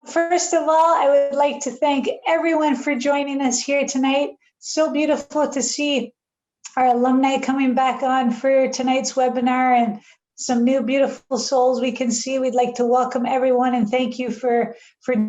first of all, I would like to thank everyone for joining us here tonight. So beautiful to see our alumni coming back on for tonight's webinar and some new beautiful souls we can see. We'd like to welcome everyone and thank you for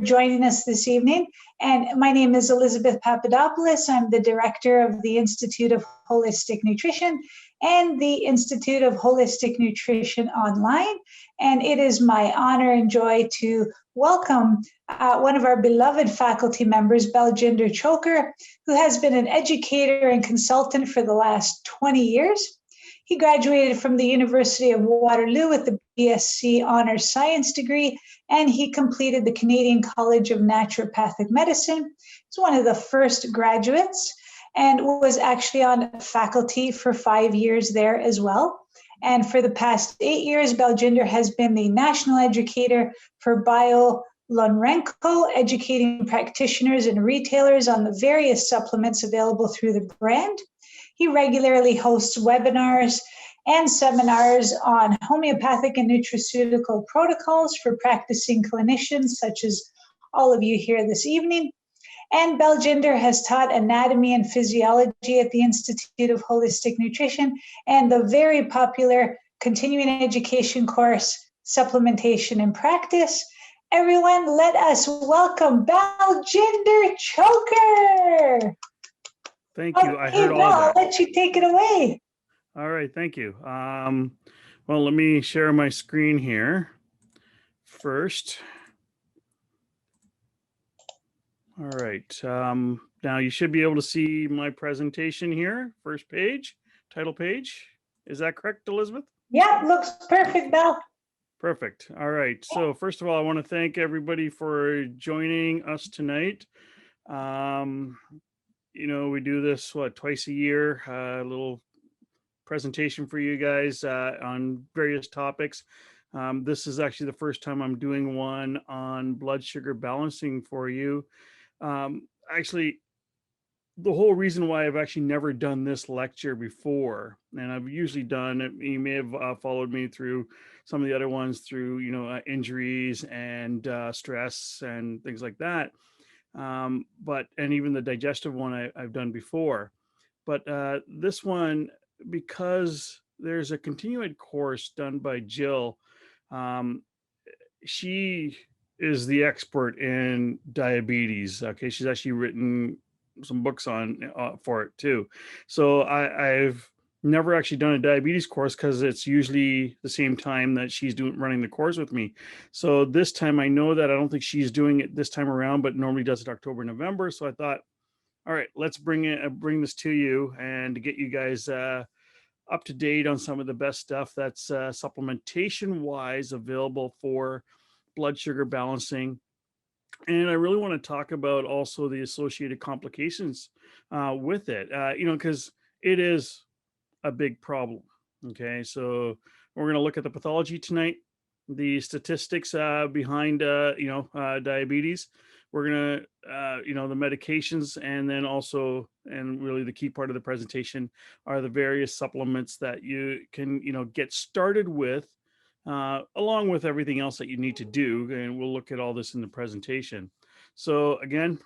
joining us this evening. And my name is Elizabeth Papadopoulos. I'm the director of the Institute of Holistic Nutrition and the Institute of Holistic Nutrition Online. And it is my honor and joy to welcome one of our beloved faculty members, Baljinder Chhoker, who has been an educator and consultant for the last 20 years. He graduated from the University of Waterloo with the BSc Honours Science degree, and he completed the Canadian College of Naturopathic Medicine. He's one of the first graduates and was actually on faculty for 5 years there as well. And for the past 8 years, Baljinder has been the national educator for Biologos, educating practitioners and retailers on the various supplements available through the brand. He regularly hosts webinars and seminars on homeopathic and nutraceutical protocols for practicing clinicians, such as all of you here this evening. And Baljinder has taught anatomy and physiology at the Institute of Holistic Nutrition and the very popular continuing education course, Supplementation in Practice. Everyone, let us welcome Baljinder Chhoker. Thank you. I heard all I'll that. let you take it away. All right. Thank you. Well, let me share my screen here first. All right. Now you should be able to see my presentation here. First page, title page. Is that correct, Elizabeth? Yeah, looks perfect, Bal. Perfect. All right. So first of all, I want to thank everybody for joining us tonight. You know, we do this, twice a year, a little presentation for you guys on various topics. This is actually the first time I'm doing one on blood sugar balancing for you. Actually, the whole reason why I've actually never done this lecture before, and I've usually done it, you may have followed me through some of the other ones through, injuries and stress and things like that. And even the digestive one I've done before. But this one, because there's a continuing course done by Jill, she is the expert in diabetes. Okay, she's actually written some books on for it too. So I've never actually done a diabetes course because it's usually the same time that she's running the course with me. So this time I know that I don't think she's doing it this time around, but normally does it October, November. So I thought, all right, let's bring this to you and to get you guys up to date on some of the best stuff that's supplementation wise available for blood sugar balancing. And I really want to talk about also the associated complications with it, because it is a big problem. Okay, so we're going to look at the pathology tonight, the statistics behind, diabetes. We're going to, the medications, and then also, and really the key part of the presentation are the various supplements that you can, get started with, along with everything else that you need to do. And we'll look at all this in the presentation. So again,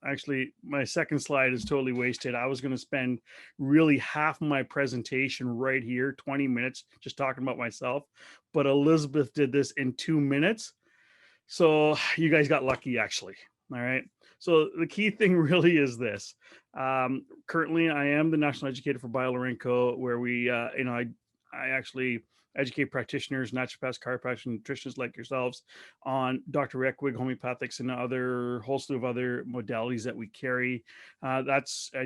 actually, my second slide is totally wasted. I was going to spend really half my presentation right here, 20 minutes, just talking about myself. But Elizabeth did this in 2 minutes. So you guys got lucky, actually. All right. So the key thing really is this. Currently, I am the national educator for Biologos, where we, I actually educate practitioners, naturopaths, chiropractors, nutritionists like yourselves on Dr. Reckwick, homeopathics, and other whole slew of other modalities that we carry. I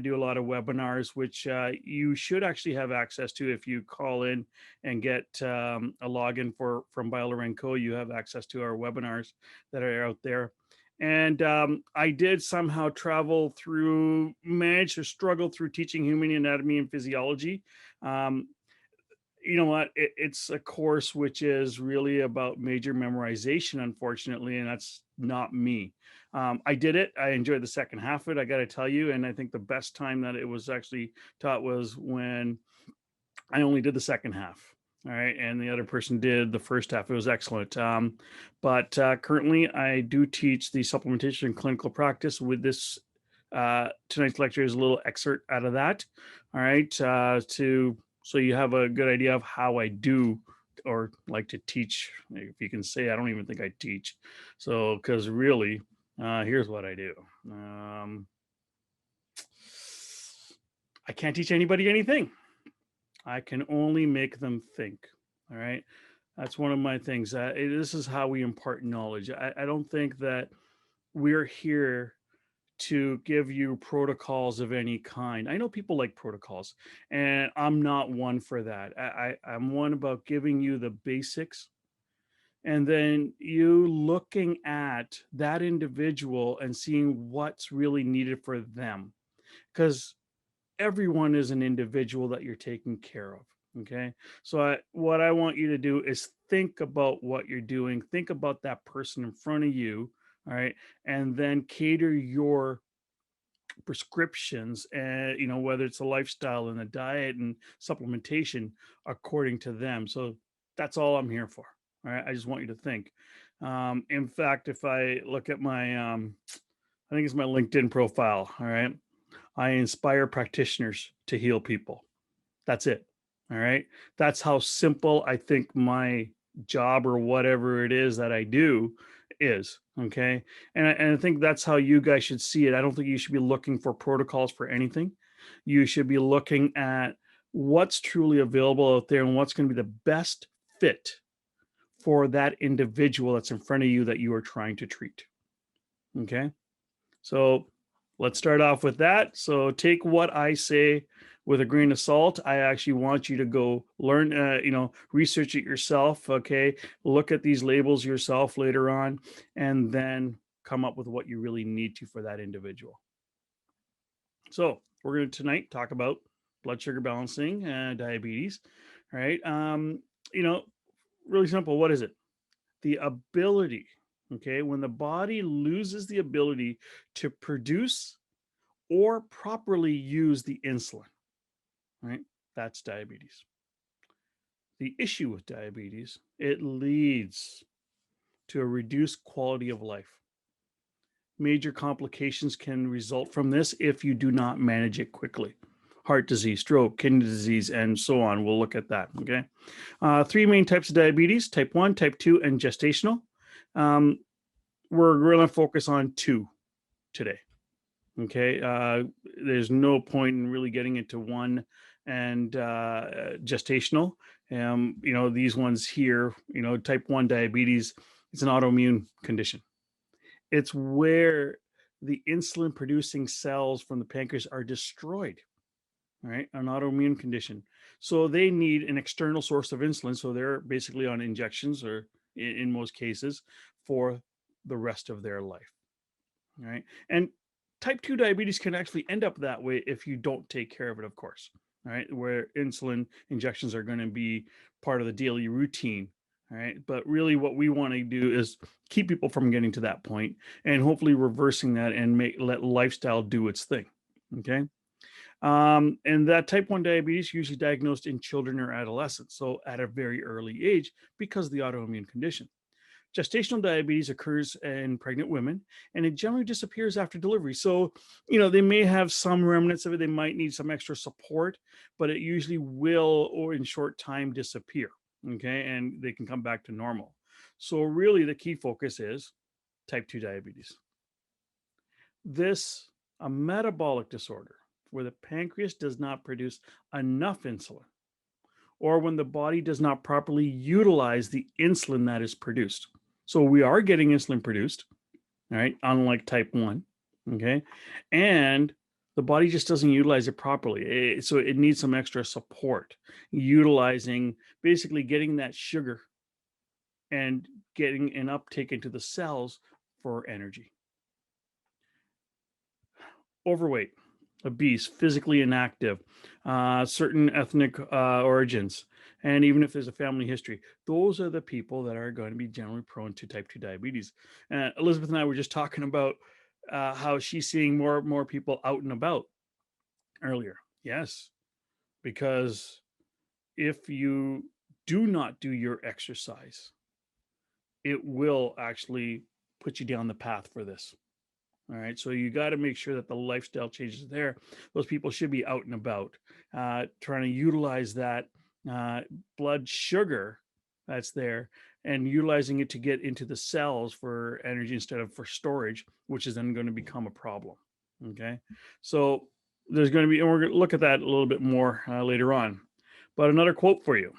do a lot of webinars, which you should actually have access to if you call in and get a login from Biologos. You have access to our webinars that are out there. And I did somehow manage to struggle through teaching human anatomy and physiology. You know what? It's a course which is really about major memorization, unfortunately, and that's not me. I did it. I enjoyed the second half of it, I got to tell you. And I think the best time that it was actually taught was when I only did the second half. All right. And the other person did the first half. It was excellent. But currently, I do teach the supplementation and clinical practice with this. Tonight's lecture is a little excerpt out of that. All right. So you have a good idea of how I do or like to teach. If you can say, I don't even think I teach. So, because really, here's what I do. I can't teach anybody anything. I can only make them think. All right. That's one of my things. This is how we impart knowledge. I don't think that we're here to give you protocols of any kind. I know people like protocols, and I'm not one for that. I'm one about giving you the basics and then you looking at that individual and seeing what's really needed for them. Because everyone is an individual that you're taking care of. Okay. So what I want you to do is think about what you're doing, think about that person in front of you. All right. And then cater your prescriptions and, whether it's a lifestyle and a diet and supplementation according to them. So that's all I'm here for. All right. I just want you to think. In fact, if I look at I think it's my LinkedIn profile. All right. I inspire practitioners to heal people. That's it. All right. That's how simple I think my job or whatever it is that I do is. Okay. And I think that's how you guys should see it. I don't think you should be looking for protocols for anything. You should be looking at what's truly available out there and what's going to be the best fit for that individual that's in front of you that you are trying to treat. Okay. So let's start off with that. So take what I say with a grain of salt. I actually want you to go learn, research it yourself. Okay. Look at these labels yourself later on, and then come up with what you really need to for that individual. So we're going to tonight talk about blood sugar balancing and diabetes. All right. You know, really simple. What is it? The ability, okay, when the body loses the ability to produce or properly use the insulin, right? That's diabetes. The issue with diabetes, it leads to a reduced quality of life. Major complications can result from this if you do not manage it quickly. Heart disease, stroke, kidney disease, and so on. We'll look at that. Okay. Three main types of diabetes: type 1, type 2, and gestational. Um, we're going to focus on 2 today. Okay. There's no point in really getting into 1 and gestational. These ones here, type 1 diabetes, it's an autoimmune condition. It's where the insulin producing cells from the pancreas are destroyed. Right, an autoimmune condition. So they need an external source of insulin. So they're basically on injections, or in most cases, for the rest of their life. Right. And type 2 diabetes can actually end up that way if you don't take care of it, of course. Right. Where insulin injections are going to be part of the daily routine. All right. But really, what we want to do is keep people from getting to that point and hopefully reversing that and let lifestyle do its thing. Okay. And that type 1 diabetes usually diagnosed in children or adolescents, so at a very early age because of the autoimmune condition. Gestational diabetes occurs in pregnant women and it generally disappears after delivery. So, they may have some remnants of it. They might need some extra support, but it usually will, or in short time, disappear. Okay. And they can come back to normal. So, really, the key focus is type 2 diabetes. This, a metabolic disorder where the pancreas does not produce enough insulin, or when the body does not properly utilize the insulin that is produced. So we are getting insulin produced, right? Unlike type 1. Okay. And the body just doesn't utilize it properly. So it needs some extra support, utilizing, basically getting that sugar and getting an uptake into the cells for energy. Overweight, obese, physically inactive, certain ethnic origins, and even if there's a family history, those are the people that are going to be generally prone to type 2 diabetes. Elizabeth and I were just talking about how she's seeing more people out and about earlier. Yes, because if you do not do your exercise, it will actually put you down the path for this. All right. So you got to make sure that the lifestyle changes there. Those people should be out and about, trying to utilize that uh, blood sugar that's there and utilizing it to get into the cells for energy instead of for storage, which is then going to become a problem. Okay. So there's going to be, and we're going to look at that a little bit more later on. But another quote for you: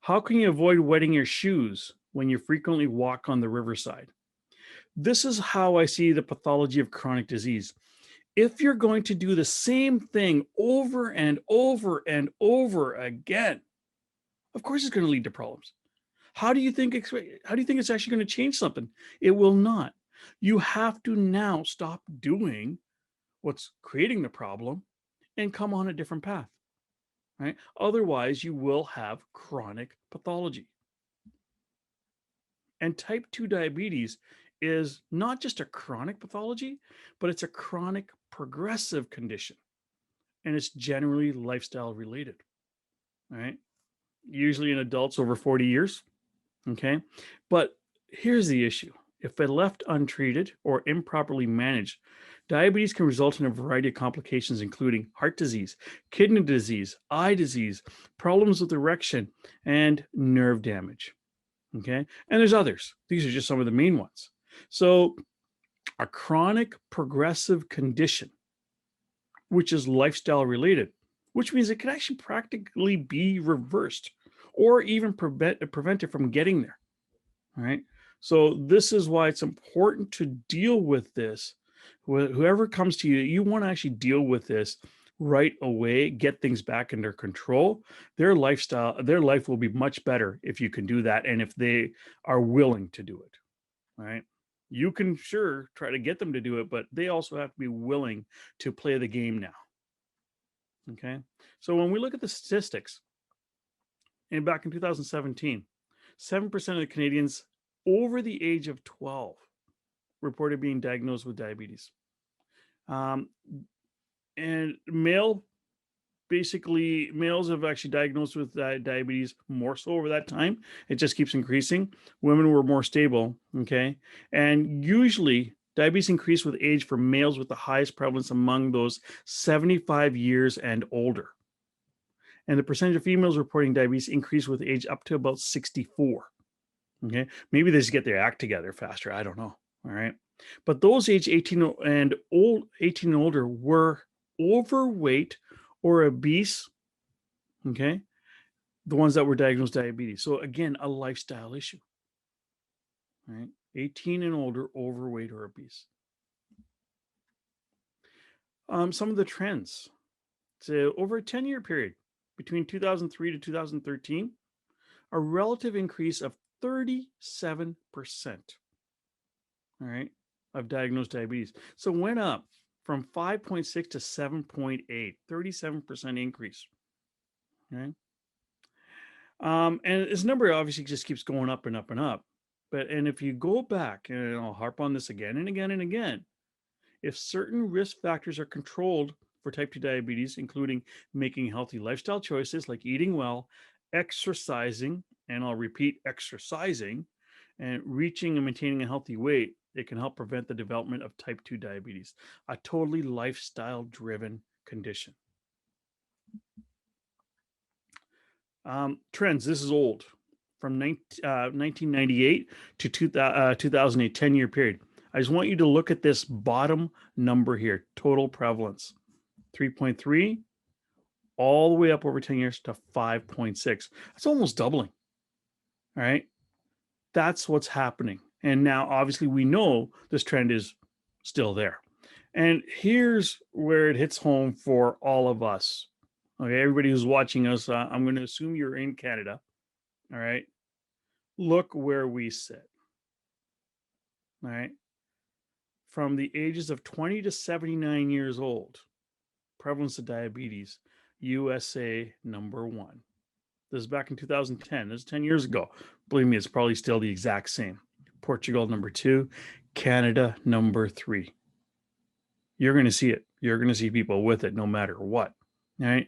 how can you avoid wetting your shoes when you frequently walk on the riverside? This is how I see the pathology of chronic disease. If you're going to do the same thing over and over and over again, of course it's going to lead to problems. How do you think it's actually going to change something? It will not. You have to now stop doing what's creating the problem and come on a different path, right? Otherwise, you will have chronic pathology. And type 2 diabetes is not just a chronic pathology, but it's a chronic progressive condition. And it's generally lifestyle related, right? Usually in adults over 40 years. Okay. But here's the issue: if left untreated or improperly managed, diabetes can result in a variety of complications, including heart disease, kidney disease, eye disease, problems with erection, and nerve damage. Okay. And there's others. These are just some of the main ones. So, a chronic progressive condition, which is lifestyle related, which means it can actually practically be reversed or even prevented from getting there. All right. So, this is why it's important to deal with this. Whoever comes to you, you want to actually deal with this right away, get things back under control. Their life will be much better if you can do that and if they are willing to do it. All right. You can sure try to get them to do it, but they also have to be willing to play the game now. Okay. So when we look at the statistics, and back in 2017, 7% of the Canadians over the age of 12 reported being diagnosed with diabetes. And males have actually diagnosed with diabetes more so over that time. It just keeps increasing. Women were more stable. Okay. And usually diabetes increased with age for males with the highest prevalence among those 75 years and older. And the percentage of females reporting diabetes increased with age up to about 64. Okay. Maybe they just get their act together faster. I don't know. All right. But those age 18 and older were overweight or obese. Okay. The ones that were diagnosed diabetes. So again, a lifestyle issue. Right. 18 and older, overweight or obese. Some of the trends. So over a 10-year period between 2003 to 2013, a relative increase of 37%. All right, of diagnosed diabetes. So it went up from 5.6 to 7.8, 37% increase. Okay. And this number obviously just keeps going up and up and up. And if you go back, and I'll harp on this again and again and again, if certain risk factors are controlled for type 2 diabetes, including making healthy lifestyle choices like eating well, exercising, and I'll repeat, exercising, and reaching and maintaining a healthy weight, it can help prevent the development of type 2 diabetes, a totally lifestyle driven condition. Trends, this is old, from 1998 to 2008, 10-year period. I just want you to look at this bottom number here, total prevalence, 3.3, all the way up over 10 years to 5.6. That's almost doubling. All right. That's what's happening. And now, obviously, we know this trend is still there. And here's where it hits home for all of us. Okay, everybody who's watching us, I'm going to assume you're in Canada. All right. Look where we sit. All right. From the ages of 20 to 79 years old, prevalence of diabetes, USA #1. This is back in 2010. This is 10 years ago. Believe me, it's probably still the exact same. Portugal #2, Canada #3. You're going to see it. You're going to see people with it no matter what. All right.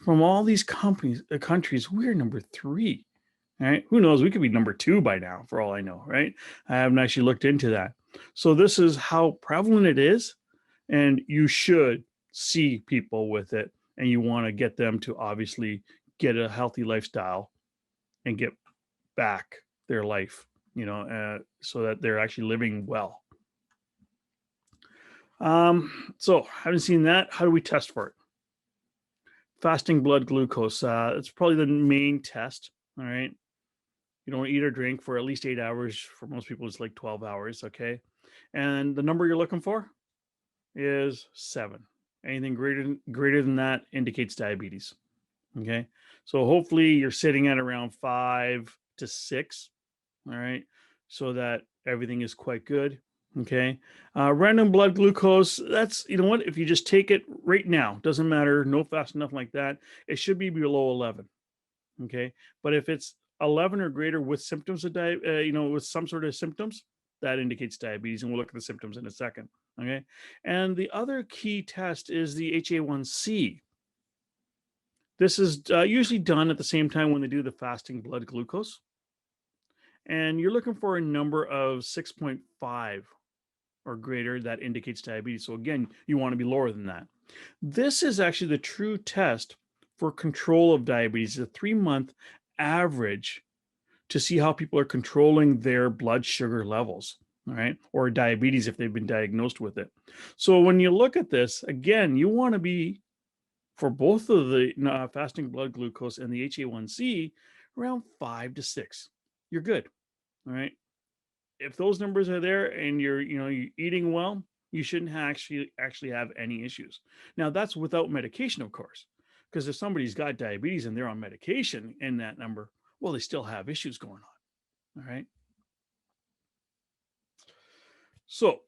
from all these countries, we're number 3. All right. Who knows? We could be number 2 by now, for all I know, right? I haven't actually looked into that. So this is how prevalent it is. And you should see people with it, and you want to get them to obviously get a healthy lifestyle and get back their life, so that they're actually living well. So having seen that, how do we test for it? Fasting blood glucose. It's probably the main test. All right. You don't eat or drink for at least 8 hours. For most people, it's like 12 hours. Okay. And the number you're looking for is 7. Anything greater than that indicates diabetes. Okay. So hopefully you're sitting at around 5 to 6. All right. So that everything is quite good. Okay. Random blood glucose. That's, you know what? If you just take it right now, doesn't matter. No fast, nothing like that. It should be below 11. Okay. But if it's 11 or greater with symptoms of with some sort of symptoms, that indicates diabetes. And we'll look at the symptoms in a second. Okay. And the other key test is the HA1C. This is usually done at the same time when they do the fasting blood glucose. And you're looking for a number of 6.5 or greater that indicates diabetes. So again, you want to be lower than that. This is actually the true test for control of diabetes, a 3-month average to see how people are controlling their blood sugar levels, all right, or diabetes if they've been diagnosed with it. So when you look at this, again, you want to be, for both of the fasting blood glucose and the HA1C, around 5 to 6. You're good, all right? If those numbers are there and you're eating well, you shouldn't actually have any issues. Now that's without medication, of course, because if somebody's got diabetes and they're on medication in that number, well, they still have issues going on. All right. So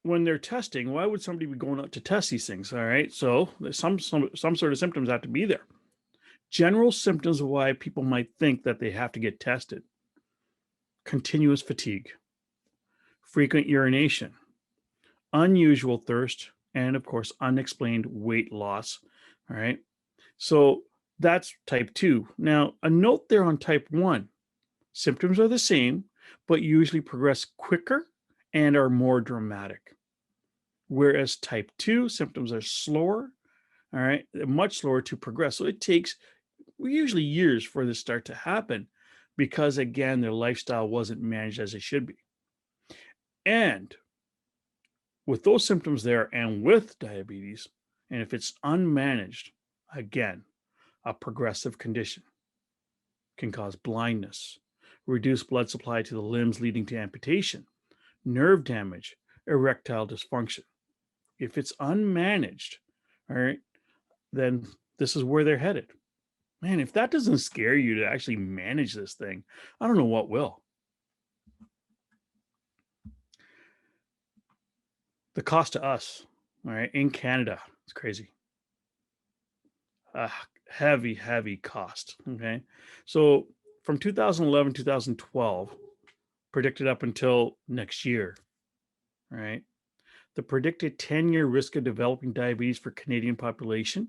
when they're testing, why would somebody be going out to test these things? All right. So there's some sort of symptoms have to be there. General symptoms of why people might think that they have to get tested: continuous fatigue, frequent urination, unusual thirst, and of course, unexplained weight loss. All right. So that's type 2. Now, a note there on type 1: symptoms are the same, but usually progress quicker and are more dramatic. Whereas type 2 symptoms are slower, all right, much slower to progress. So it takes usually years for this start to happen because, again, their lifestyle wasn't managed as it should be. And with those symptoms there and with diabetes, and if it's unmanaged, again, a progressive condition can cause blindness, reduce blood supply to the limbs leading to amputation, nerve damage, erectile dysfunction. If it's unmanaged, all right, then this is where they're headed. Man, if that doesn't scare you to actually manage this thing, I don't know what will. The cost to us, all right, in Canada, it's crazy. Heavy, heavy cost. Okay. So from 2011, 2012, predicted up until next year, right? The predicted 10-year risk of developing diabetes for Canadian population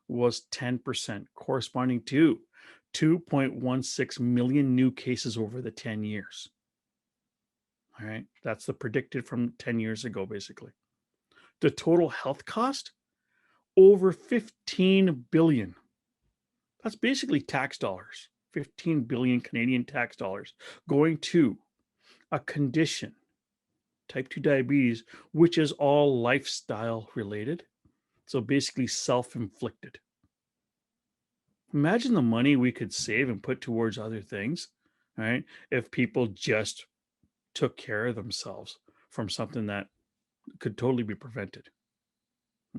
was 10%, corresponding to 2.16 million new cases over the 10 years. All right. That's the predicted from 10 years ago, basically. The total health cost, over 15 billion. That's basically tax dollars, 15 billion Canadian tax dollars going to a condition, type 2 diabetes, which is all lifestyle related. So basically self-inflicted. Imagine the money we could save and put towards other things, right? If people just took care of themselves from something that could totally be prevented.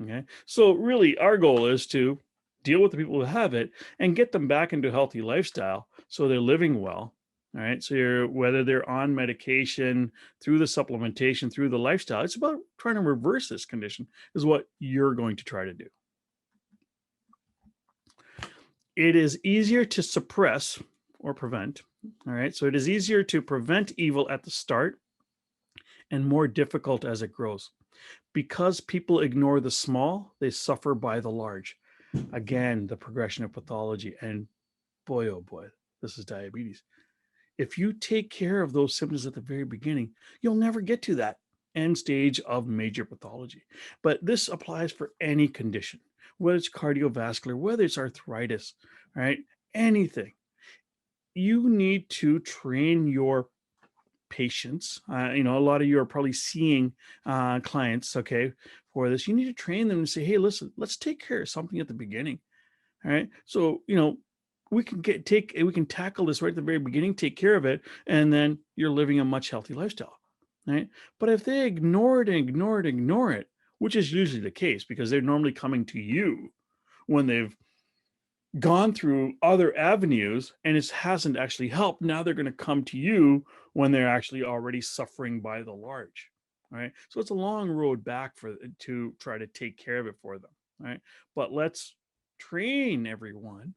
Okay. So really our goal is to deal with the people who have it and get them back into a healthy lifestyle so they're living well. All right. So whether they're on medication, through the supplementation, through the lifestyle, it's about trying to reverse this condition is what you're going to try to do. It is easier to suppress or prevent. All right. So it is easier to prevent evil at the start and more difficult as it grows. Because people ignore the small, they suffer by the large. Again, the progression of pathology. And boy, oh boy, this is diabetes. If you take care of those symptoms at the very beginning, you'll never get to that end stage of major pathology. But this applies for any condition, whether it's cardiovascular, whether it's arthritis, right? Anything. You need to train your patients. A lot of you are probably seeing clients, okay, for this. You need to train them and say, hey, listen, let's take care of something at the beginning. All right. So, we can tackle this right at the very beginning, take care of it, and then you're living a much healthy lifestyle. Right. But if they ignore it, which is usually the case because they're normally coming to you when they've gone through other avenues and it hasn't actually helped. Now they're going to come to you when they're actually already suffering by the large, right? So it's a long road back to try to take care of it for them, right? But let's train everyone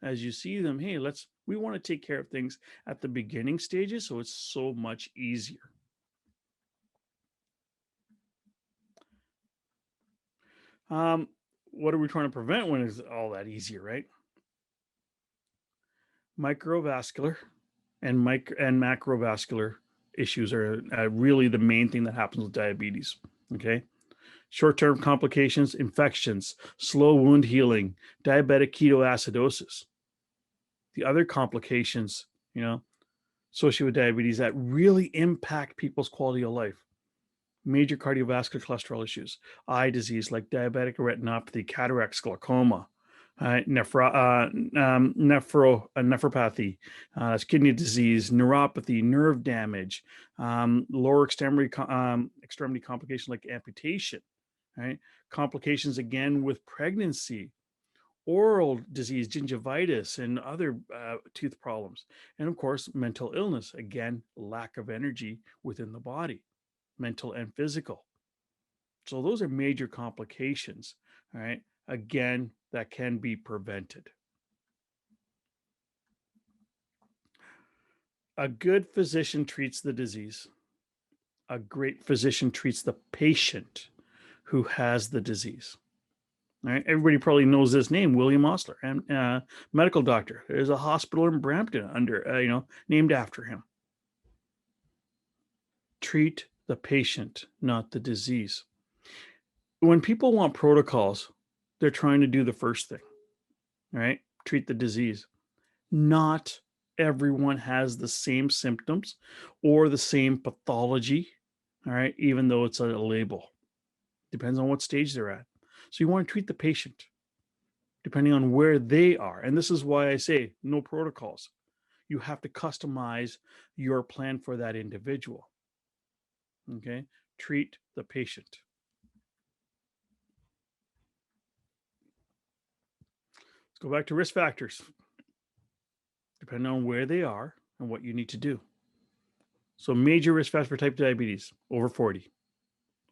as you see them. Hey, we want to take care of things at the beginning stages, so it's so much easier. What are we trying to prevent when it's all that easier, right? Microvascular and macrovascular issues are really the main thing that happens with diabetes. Okay. Short-term complications, infections, slow wound healing, diabetic ketoacidosis. The other complications, associated with diabetes that really impact people's quality of life. Major cardiovascular cholesterol issues, eye disease like diabetic retinopathy, cataracts, glaucoma, nephropathy, kidney disease, neuropathy, nerve damage, lower extremity complications like amputation, right? Complications again with pregnancy, oral disease, gingivitis, and other tooth problems. And of course, mental illness, again, lack of energy within the body, mental and physical. So those are major complications, all right? Again, that can be prevented. A good physician treats the disease. A great physician treats the patient who has the disease. All right? Everybody probably knows this name, William Osler, and medical doctor. There's a hospital in Brampton named after him. Treat the patient, not the disease. When people want protocols, they're trying to do the first thing, right? Treat the disease. Not everyone has the same symptoms or the same pathology, all right, even though it's a label. Depends on what stage they're at. So you want to treat the patient depending on where they are. And this is why I say no protocols. You have to customize your plan for that individual. Okay? Treat the patient. Let's go back to risk factors. Depending on where they are and what you need to do. So major risk factors for type 2 diabetes, over 40,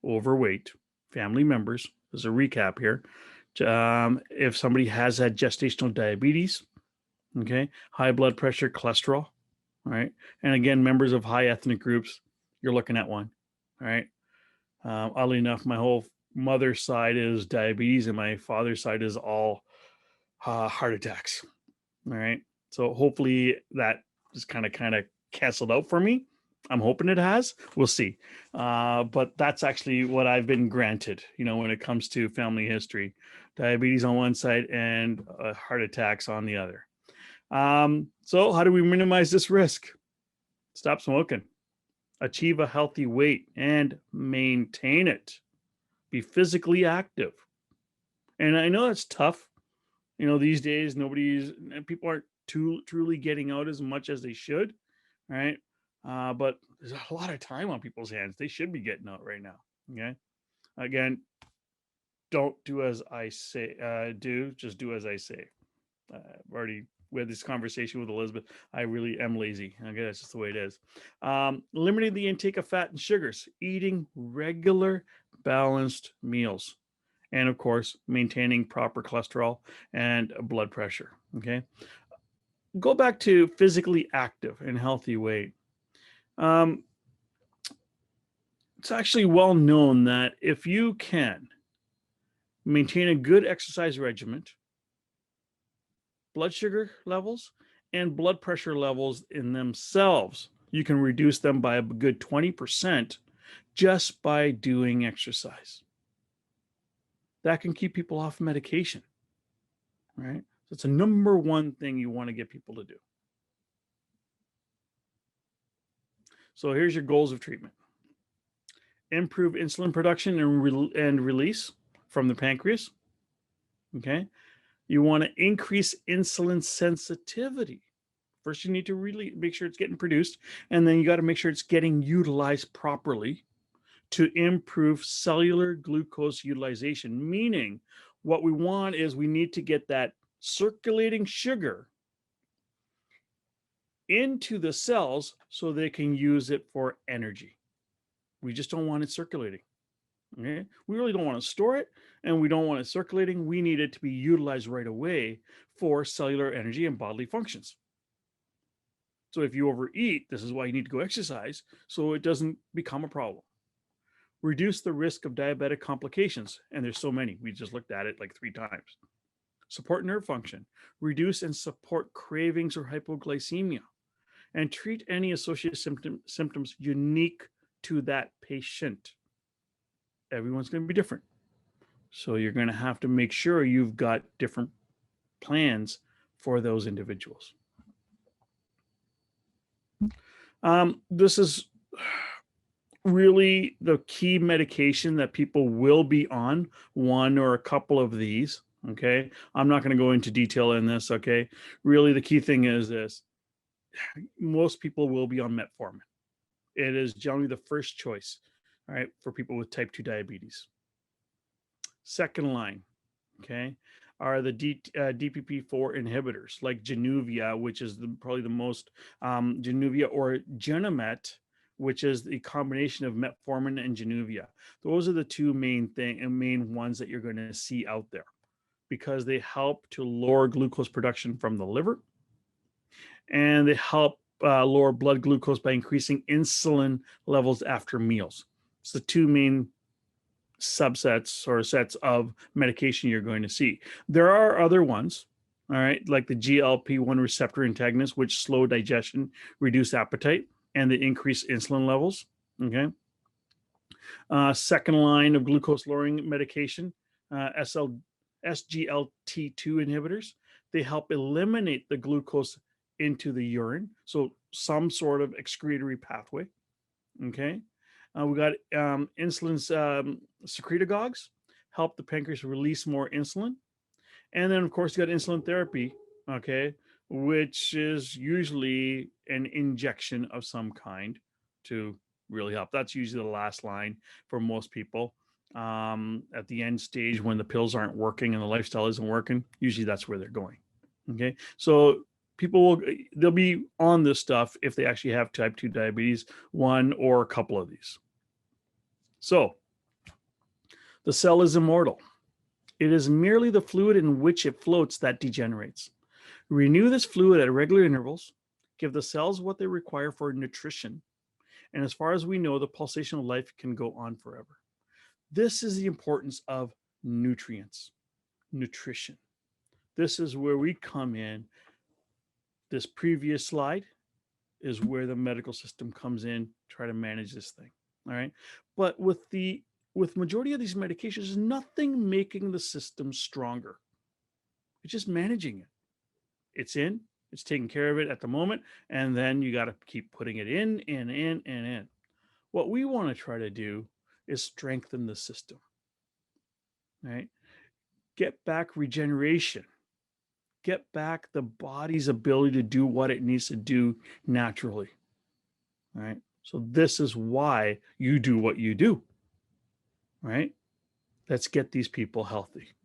overweight, family members. There's a recap here. If somebody has had gestational diabetes, okay, high blood pressure, cholesterol, all right, and again, members of high ethnic groups, you're looking at one, all right. Oddly enough, my whole mother's side is diabetes, and my father's side is all heart attacks, all right. So hopefully that is kind of canceled out for me. I'm hoping it has. We'll see. But that's actually what I've been granted, when it comes to family history. Diabetes on one side and heart attacks on the other. So how do we minimize this risk? Stop smoking. Achieve a healthy weight and maintain it. Be physically active. And I know that's tough. These days, people aren't truly getting out as much as they should, right? But there's a lot of time on people's hands. They should be getting out right now. Okay. Again, don't do as I say. Just do as I say. We had this conversation with Elizabeth. I really am lazy. Okay, that's just the way it is. Limiting the intake of fat and sugars. Eating regular, balanced meals. And of course, maintaining proper cholesterol and blood pressure. Okay. Go back to physically active and healthy weight. It's actually well known that if you can maintain a good exercise regimen, blood sugar levels and blood pressure levels in themselves, you can reduce them by a good 20% just by doing exercise. That can keep people off medication, right? So it's a number one thing you want to get people to do. So here's your goals of treatment. Improve insulin production and release from the pancreas. Okay. You want to increase insulin sensitivity. First, you need to really make sure it's getting produced, and then you got to make sure it's getting utilized properly to improve cellular glucose utilization. Meaning, what we want is we need to get that circulating sugar into the cells so they can use it for energy. We just don't want it circulating. Okay? We really don't want to store it, and we don't want it circulating. We need it to be utilized right away for cellular energy and bodily functions. So if you overeat, this is why you need to go exercise so it doesn't become a problem. Reduce the risk of diabetic complications, and there's so many. We just looked at it like 3 times. Support nerve function. Reduce and support cravings or hypoglycemia, and treat any associated symptoms unique to that patient. Everyone's going to be different. So you're going to have to make sure you've got different plans for those individuals. This is really the key medication that people will be on, one or a couple of these. Okay. I'm not going to go into detail in this. Okay. Really, the key thing is this: most people will be on metformin. It is generally the first choice, all right, for people with type 2 diabetes. Second line, okay, are the DPP-4 inhibitors like Januvia, which is probably the most, Januvia, or Genemet, which is the combination of metformin and Januvia. Those are the 2 main ones that you're going to see out there, because they help to lower glucose production from the liver, and they help lower blood glucose by increasing insulin levels after meals. It's the 2 main subsets or sets of medication you're going to see. There are other ones, all right, like the GLP-1 receptor antagonists, which slow digestion, reduce appetite, and they increase insulin levels. Okay. Second line of glucose lowering medication, SGLT2 inhibitors. They help eliminate the glucose into the urine, so some sort of excretory pathway. Okay. We got insulin secretagogues, help the pancreas release more insulin. And then, of course, you got insulin therapy, okay, which is usually an injection of some kind to really help. That's usually the last line for most people. At the end stage, when the pills aren't working and the lifestyle isn't working, usually that's where they're going. Okay. So they'll be on this stuff if they actually have type 2 diabetes, one or a couple of these. So the cell is immortal. It is merely the fluid in which it floats that degenerates. Renew this fluid at regular intervals, give the cells what they require for nutrition, and as far as we know, the pulsation of life can go on forever. This is the importance of nutrients, nutrition. This is where we come in. This previous slide is where the medical system comes in, try to manage this thing. All right. But with majority of these medications, there's nothing making the system stronger. It's just managing it. It's taking care of it at the moment, and then you got to keep putting it in and in and in. What we want to try to do is strengthen the system. Right? Get back regeneration. Get back the body's ability to do what it needs to do naturally. All right. So this is why you do what you do. Right? Let's get these people healthy.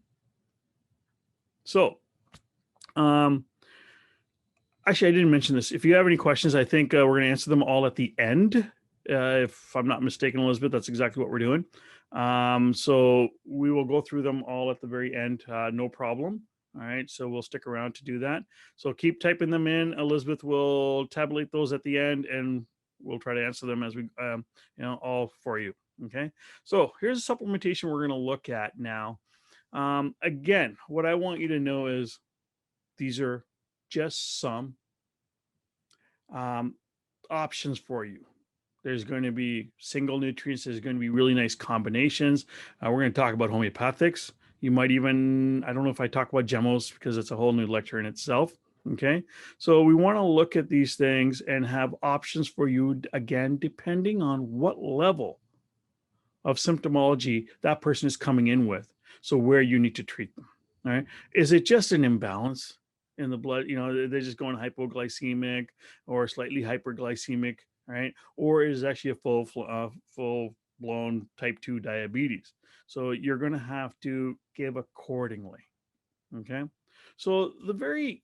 So, actually, I didn't mention this. If you have any questions, I think we're going to answer them all at the end. If I'm not mistaken, Elizabeth, that's exactly what we're doing. So we will go through them all at the very end. No problem. All right. So we'll stick around to do that. So keep typing them in. Elizabeth will tabulate those at the end, and we'll try to answer them as we, all for you. Okay. So here's a supplementation we're going to look at now. Again, what I want you to know is these are just some options for you. There's going to be single nutrients. There's going to be really nice combinations. We're going to talk about homeopathics. You might even, I don't know if I talk about gemmos because it's a whole new lecture in itself. Okay. So we want to look at these things and have options for you, again, depending on what level of symptomology that person is coming in with. So where you need to treat them. All right. Is it just an imbalance in the blood? They're just going hypoglycemic or slightly hyperglycemic, right? Or is it actually a full blown type 2 diabetes? So you're going to have to give accordingly. Okay. So the very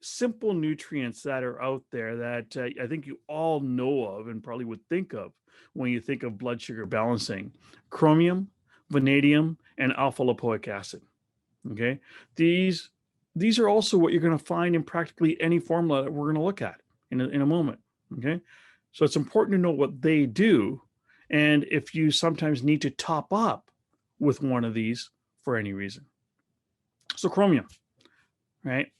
simple nutrients that are out there that I think you all know of and probably would think of when you think of blood sugar balancing: chromium, vanadium, and alpha lipoic acid. Okay. These are also what you're going to find in practically any formula that we're going to look at in a moment. Okay. So it's important to know what they do, and if you sometimes need to top up with one of these for any reason. So chromium, right?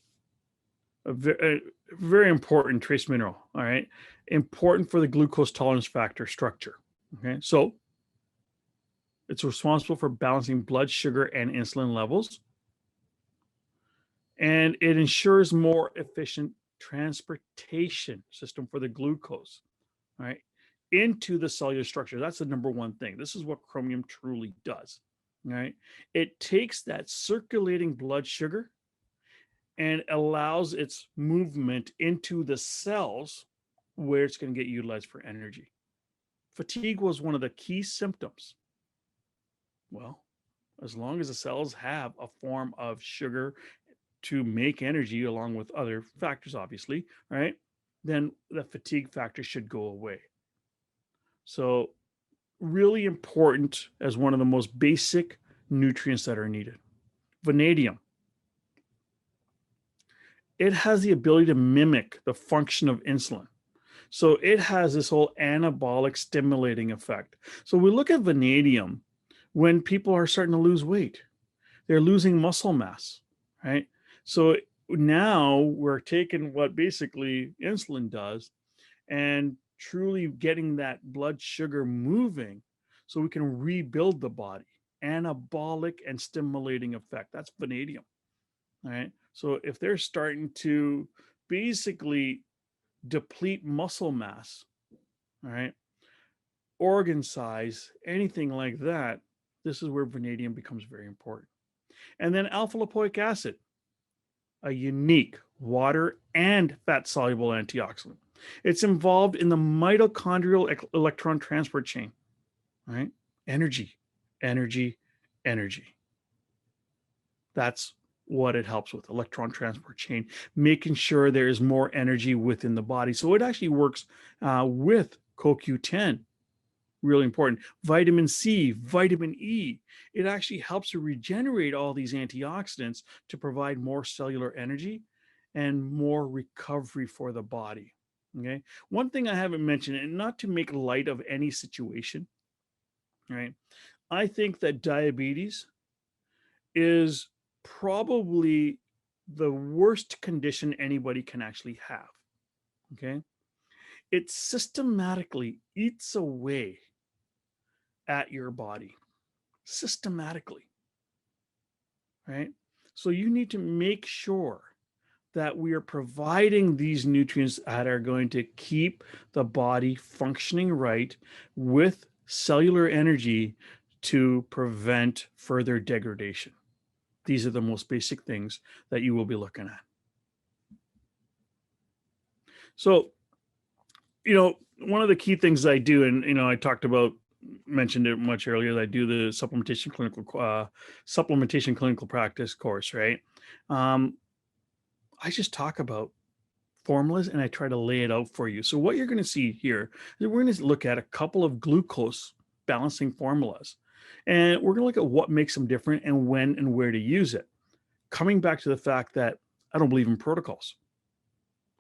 A very important trace mineral. All right. Important for the glucose tolerance factor structure. Okay. So it's responsible for balancing blood sugar and insulin levels. And it ensures more efficient transportation system for the glucose, right, into the cellular structure. That's the number one thing. This is what chromium truly does. Right. It takes that circulating blood sugar and allows its movement into the cells where it's going to get utilized for energy. Fatigue was one of the key symptoms. Well, as long as the cells have a form of sugar to make energy along with other factors, obviously, right, then the fatigue factor should go away. So really important as one of the most basic nutrients that are needed. Vanadium. It has the ability to mimic the function of insulin. So it has this whole anabolic stimulating effect. So we look at vanadium when people are starting to lose weight. They're losing muscle mass, right? So now we're taking what basically insulin does and truly getting that blood sugar moving so we can rebuild the body. Anabolic and stimulating effect. That's vanadium. All right. So if they're starting to basically deplete muscle mass, all right, organ size, anything like that, this is where vanadium becomes very important. And then alpha lipoic acid, a unique water and fat soluble antioxidant. It's involved in the mitochondrial electron transport chain, right? Energy, energy, energy. That's what it helps with: electron transport chain, making sure there is more energy within the body. So it actually works with CoQ10, really important. Vitamin C, vitamin E, it actually helps to regenerate all these antioxidants to provide more cellular energy and more recovery for the body. Okay. One thing I haven't mentioned, and not to make light of any situation, right? I think that diabetes is probably the worst condition anybody can actually have. Okay. It systematically eats away at your body, systematically. Right. So you need to make sure that we are providing these nutrients that are going to keep the body functioning right with cellular energy to prevent further degradation. These are the most basic things that you will be looking at. So, one of the key things I do, and, I mentioned it much earlier, that I do the supplementation clinical practice course, right? I just talk about formulas and I try to lay it out for you. So what you're going to see here is we're going to look at a couple of glucose balancing formulas, and we're going to look at what makes them different and when and where to use it. Coming back to the fact that I don't believe in protocols,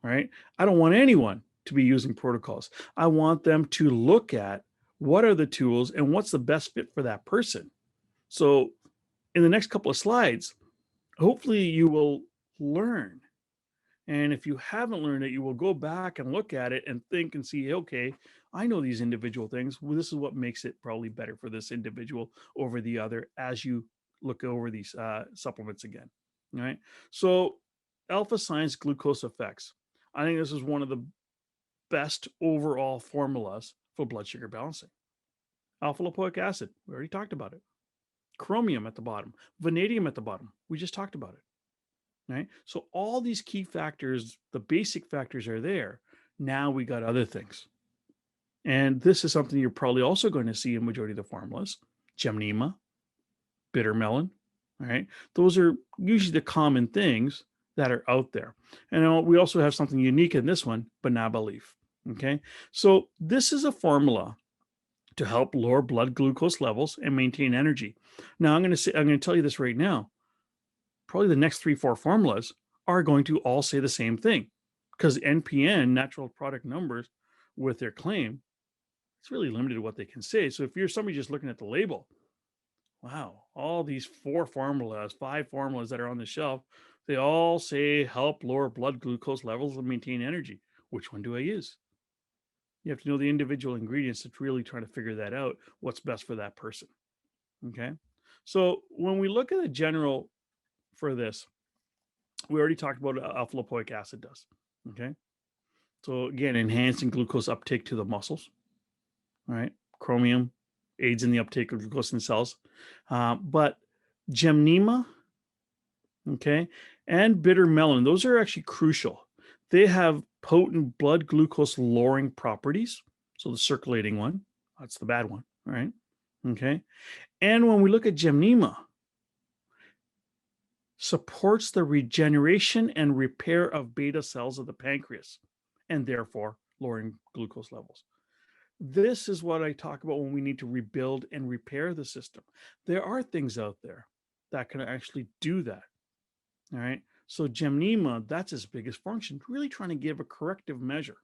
right? I don't want anyone to be using protocols. I want them to look at what are the tools and what's the best fit for that person. So in the next couple of slides, hopefully you will learn. And if you haven't learned it, you will go back and look at it and think and see, okay, I know these individual things. Well, this is what makes it probably better for this individual over the other as you look over these supplements again. All right. So alpha science glucose effects. I think this is one of the best overall formulas for blood sugar balancing. Alpha lipoic acid, we already talked about it. Chromium at the bottom, vanadium at the bottom, we just talked about it. Right? So all these key factors, the basic factors are there. Now we got other things. And this is something you're probably also going to see in majority of the formulas. Gemnema, bitter melon, right? Those are usually the common things that are out there. And we also have something unique in this one, banaba leaf. Okay. So this is a formula to help lower blood glucose levels and maintain energy. Now I'm going to tell you this right now. Probably the next 3-4 formulas are going to all say the same thing, because NPN, natural product numbers, with their claim, it's really limited what they can say. So if you're somebody just looking at the label, wow, all these 5 formulas that are on the shelf, they all say help lower blood glucose levels and maintain energy. Which one do I use? You have to know the individual ingredients to really try to figure that out, what's best for that person. Okay. So when we look at the general for this, we already talked about what alpha lipoic acid does. Okay. So again, enhancing glucose uptake to the muscles. All right. Chromium aids in the uptake of glucose in cells. But Gemnema, okay, and bitter melon, those are actually crucial. They have potent blood glucose lowering properties. So the circulating one, that's the bad one, right? Okay. And when we look at Gemnema, supports the regeneration and repair of beta cells of the pancreas, and therefore lowering glucose levels. This is what I talk about when we need to rebuild and repair the system. There are things out there that can actually do that. All right. So Gemnema, that's its biggest function, really trying to give a corrective measure.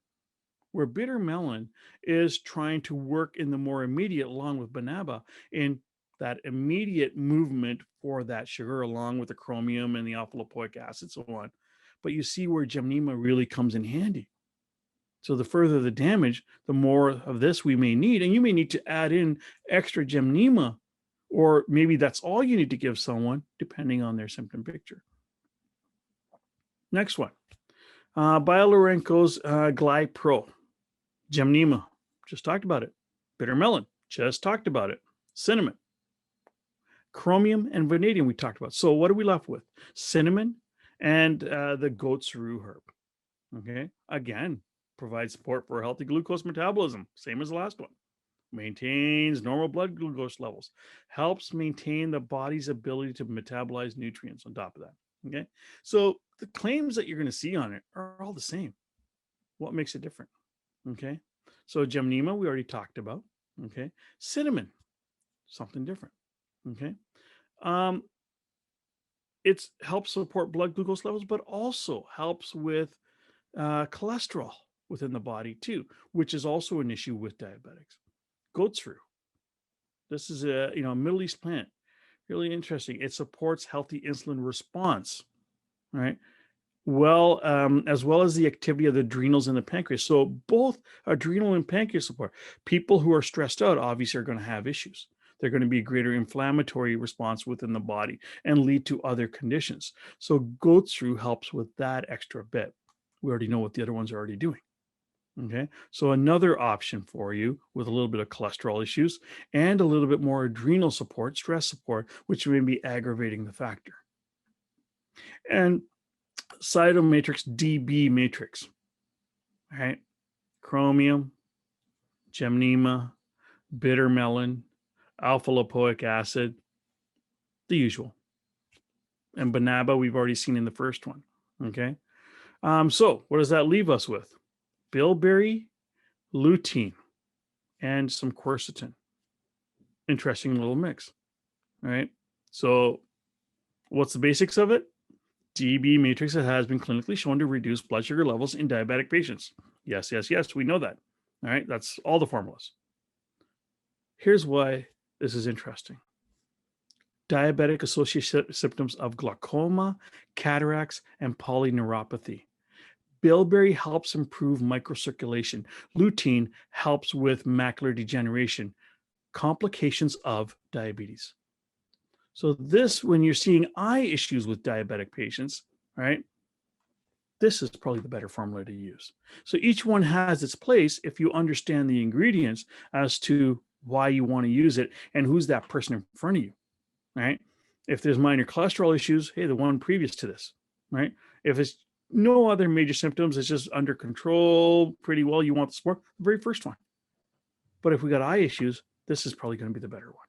Where bitter melon is trying to work in the more immediate, along with banaba, in that immediate movement for that sugar, along with the chromium and the alpha lipoic acid, so on. But you see where Gemnema really comes in handy. So the further the damage, the more of this we may need. And you may need to add in extra Gemnema, or maybe that's all you need to give someone, depending on their symptom picture. Next one, Biologos Glide Pro. Gemnema, just talked about it. Bitter melon, just talked about it. Cinnamon, chromium, and vanadium we talked about. So what are we left with? Cinnamon and the goat's rue herb. Okay, again, provides support for a healthy glucose metabolism, same as the last one. Maintains normal blood glucose levels, helps maintain the body's ability to metabolize nutrients on top of that. Okay, so the claims that you're going to see on it are all the same. What makes it different? Okay, so Gemnema we already talked about. Okay, cinnamon, something different. Okay, it helps support blood glucose levels, but also helps with cholesterol within the body too, which is also an issue with diabetics. Goat's rue. This is a Middle East plant, really interesting. It supports healthy insulin response, right? Well, as well as the activity of the adrenals and the pancreas. So both adrenal and pancreas support. People who are stressed out obviously are going to have issues. They're going to be a greater inflammatory response within the body and lead to other conditions. So goat's rue helps with that extra bit. We already know what the other ones are already doing. Okay, so another option for you with a little bit of cholesterol issues and a little bit more adrenal support, stress support, which may be aggravating the factor. And cytomatrix DB matrix, right? Chromium, Gemnema, bitter melon, alpha lipoic acid, the usual. And banaba we've already seen in the first one. Okay, so what does that leave us with? Bilberry, lutein, and some quercetin. Interesting little mix. All right. So what's the basics of it? DB matrix that has been clinically shown to reduce blood sugar levels in diabetic patients. Yes, yes, yes, we know that. All right, that's all the formulas. Here's why this is interesting. Diabetic associated symptoms of glaucoma, cataracts, and polyneuropathy. Bilberry helps improve microcirculation. Lutein helps with macular degeneration, complications of diabetes. So this, when you're seeing eye issues with diabetic patients, right, this is probably the better formula to use. So each one has its place if you understand the ingredients as to why you want to use it and who's that person in front of you, right? If there's minor cholesterol issues, hey, the one previous to this, right? If it's no other major symptoms, it's just under control pretty well, you want the support, the very first one. But if we got eye issues, this is probably going to be the better one,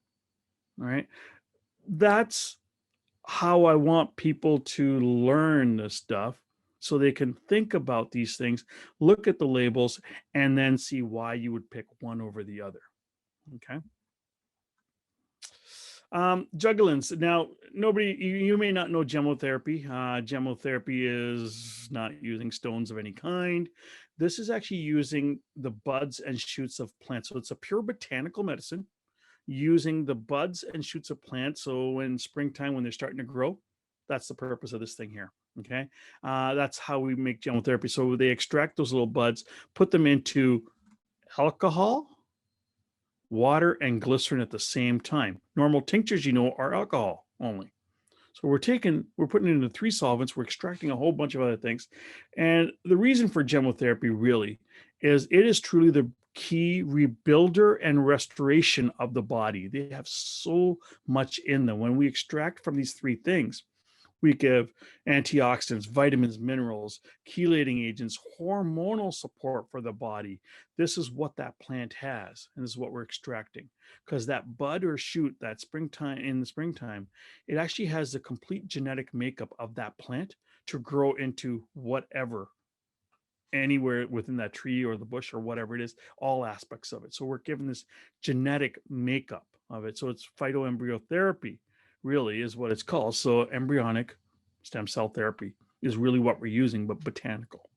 all right? That's how I want people to learn this stuff so they can think about these things, look at the labels, and then see why you would pick one over the other. Okay. Juggulins. Now, you may not know gemotherapy. Gemotherapy is not using stones of any kind. This is actually using the buds and shoots of plants. So it's a pure botanical medicine using the buds and shoots of plants. So in springtime, when they're starting to grow, that's the purpose of this thing here. Okay. That's how we make gemotherapy. So they extract those little buds, put them into alcohol, water, and glycerin at the same time. Normal tinctures, are alcohol only. So we're putting it into 3 solvents, we're extracting a whole bunch of other things. And the reason for gemotherapy really is it is truly the key rebuilder and restoration of the body. They have so much in them. When we extract from these 3 things, we give antioxidants, vitamins, minerals, chelating agents, hormonal support for the body. This is what that plant has, and this is what we're extracting. Because that bud or shoot, that in the springtime, it actually has the complete genetic makeup of that plant to grow into whatever, anywhere within that tree or the bush or whatever it is, all aspects of it. So we're given this genetic makeup of it. So it's phytoembryotherapy, really is what it's called. So embryonic stem cell therapy is really what we're using, but botanical.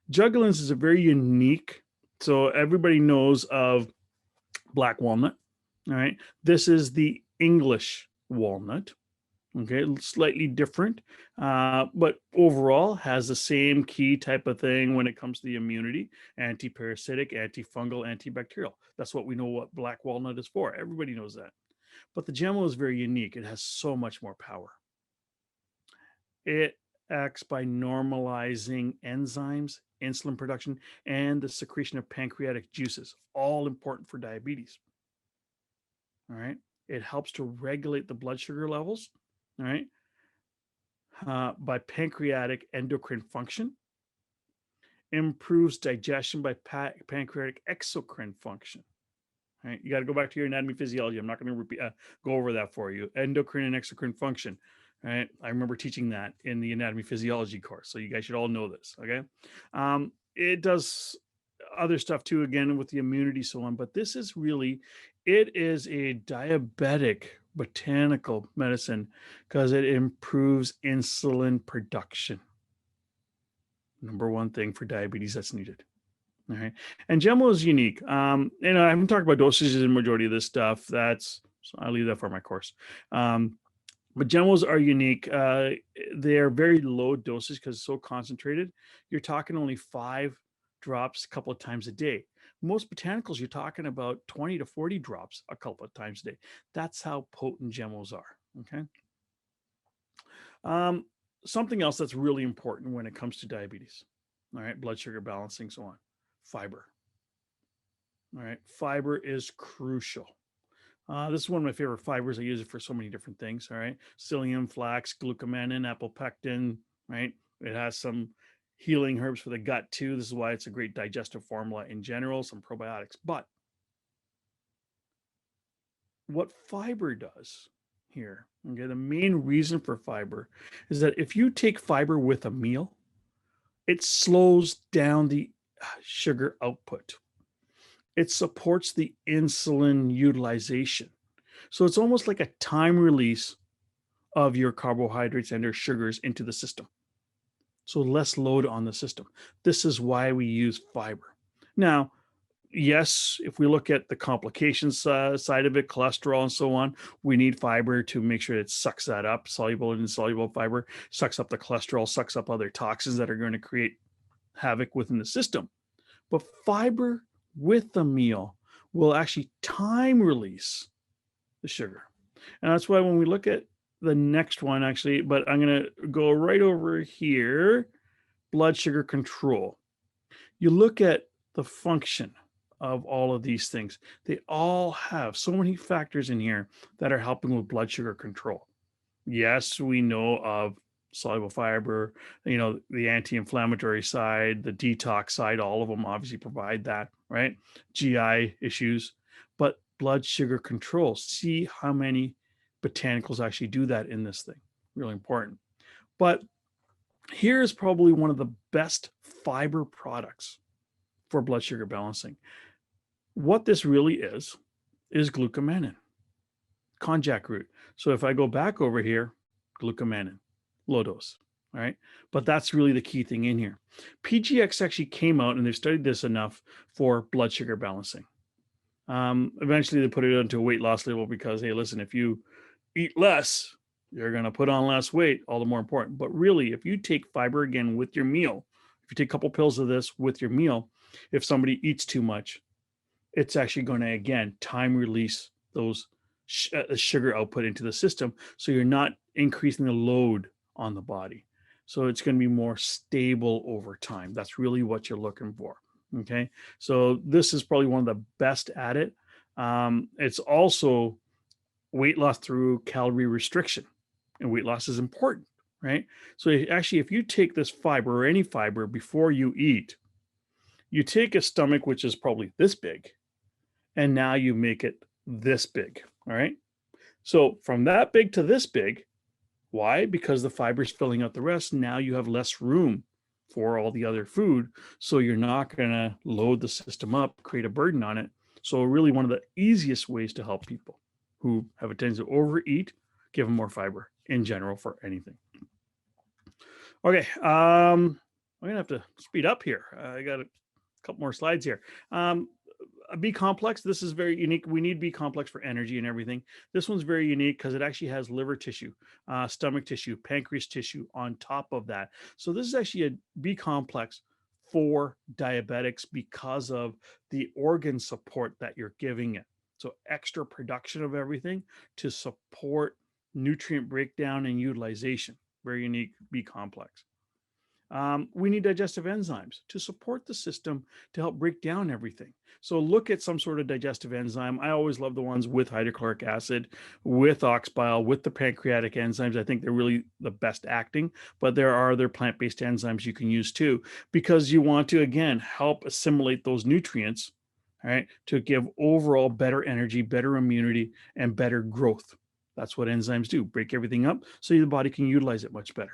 Juggulins is a very unique. So everybody knows of black walnut. All right. This is the English walnut. Okay, slightly different, but overall has the same key type of thing when it comes to the immunity: anti-parasitic, antifungal, antibacterial. That's what we know what black walnut is for. Everybody knows that. But the gemo is very unique. It has so much more power. It acts by normalizing enzymes, insulin production, and the secretion of pancreatic juices, all important for diabetes. All right. It helps to regulate the blood sugar levels. All right. By pancreatic endocrine function, improves digestion by pancreatic exocrine function. All right, you got to go back to your anatomy physiology. I'm not going to go over that for you. Endocrine and exocrine function. All right, I remember teaching that in the anatomy physiology course, so you guys should all know this. Okay, it does other stuff too, again with the immunity, so on. But this is really, it is a diabetic botanical medicine because it improves insulin production. Number one thing for diabetes that's needed. All right. And Gemo is unique. I haven't talked about dosages in the majority of this stuff. So I'll leave that for my course. But Gemos are unique. They're very low doses because it's so concentrated. You're talking only 5 drops a couple of times a day. Most botanicals, you're talking about 20 to 40 drops a couple of times a day. That's how potent Gemos are. Okay. Something else that's really important when it comes to diabetes. All right. Blood sugar balancing, so on. Fiber. All right. Fiber is crucial. This is one of my favorite fibers. I use it for so many different things. All right. Psyllium, flax, glucomannan, apopectin. Right. It has some healing herbs for the gut too. This is why it's a great digestive formula in general, some probiotics. But what fiber does here, okay, the main reason for fiber is that if you take fiber with a meal, it slows down the sugar output. It supports the insulin utilization. So it's almost like a time release of your carbohydrates and your sugars into the system. So less load on the system. This is why we use fiber. Now, yes, if we look at the complications side of it, cholesterol and so on, we need fiber to make sure it sucks that up. Soluble and insoluble fiber sucks up the cholesterol, sucks up other toxins that are going to create havoc within the system. But fiber with the meal will actually time release the sugar. And that's why when we look at the next one, actually, but I'm going to go right over here, blood sugar control. You look at the function of all of these things. They all have so many factors in here that are helping with blood sugar control. Yes, we know of soluble fiber, the anti-inflammatory side, the detox side, all of them obviously provide that, right? GI issues, but blood sugar control, see how many botanicals actually do that in this thing. Really important. But here's probably one of the best fiber products for blood sugar balancing. What this really is glucomannan, konjac root. So if I go back over here, glucomannan, low dose, all right? But that's really the key thing in here. PGX actually came out and they've studied this enough for blood sugar balancing. Eventually they put it onto a weight loss label because, hey, listen, if you eat less, you're going to put on less weight, all the more important. But really, if you take fiber again with your meal, if you take a couple pills of this with your meal, if somebody eats too much, it's actually going to, again, time release those sugar output into the system. So you're not increasing the load on the body. So it's going to be more stable over time. That's really what you're looking for. Okay. So this is probably one of the best at it. It's also weight loss through calorie restriction, and weight loss is important, right? So actually, if you take this fiber or any fiber before you eat, you take a stomach, which is probably this big, and now you make it this big, all right? So from that big to this big, why? Because the fiber is filling out the rest. Now you have less room for all the other food. So you're not going to load the system up, create a burden on it. So really one of the easiest ways to help people who have a tendency to overeat, give them more fiber in general for anything. Okay, I'm going to have to speed up here. I got a couple more slides here. A B complex, this is very unique. We need B complex for energy and everything. This one's very unique because it actually has liver tissue, stomach tissue, pancreas tissue on top of that. So this is actually a B complex for diabetics because of the organ support that you're giving it. So extra production of everything to support nutrient breakdown and utilization. Very unique B complex. We need digestive enzymes to support the system to help break down everything. So look at some sort of digestive enzyme. I always love the ones with hydrochloric acid, with ox bile, with the pancreatic enzymes. I think they're really the best acting, but there are other plant-based enzymes you can use too, because you want to, again, help assimilate those nutrients, all right, to give overall better energy, better immunity, and better growth. That's what enzymes do, break everything up so your body can utilize it much better.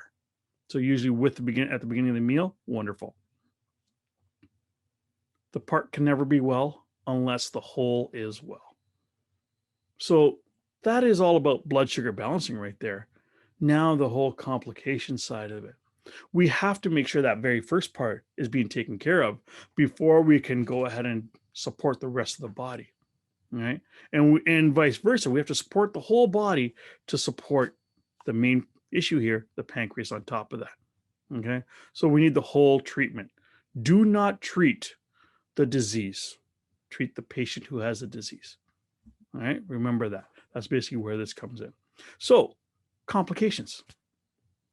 So usually at the beginning of the meal, wonderful. The part can never be well unless the whole is well. So that is all about blood sugar balancing right there. Now the whole complication side of it. We have to make sure that very first part is being taken care of before we can go ahead and support the rest of the body, right? And vice versa. We have to support the whole body to support the main issue here, the pancreas on top of that. Okay, so we need the whole treatment. Do not treat the disease. Treat the patient who has the disease. All right, remember that. That's basically where this comes in. So, complications.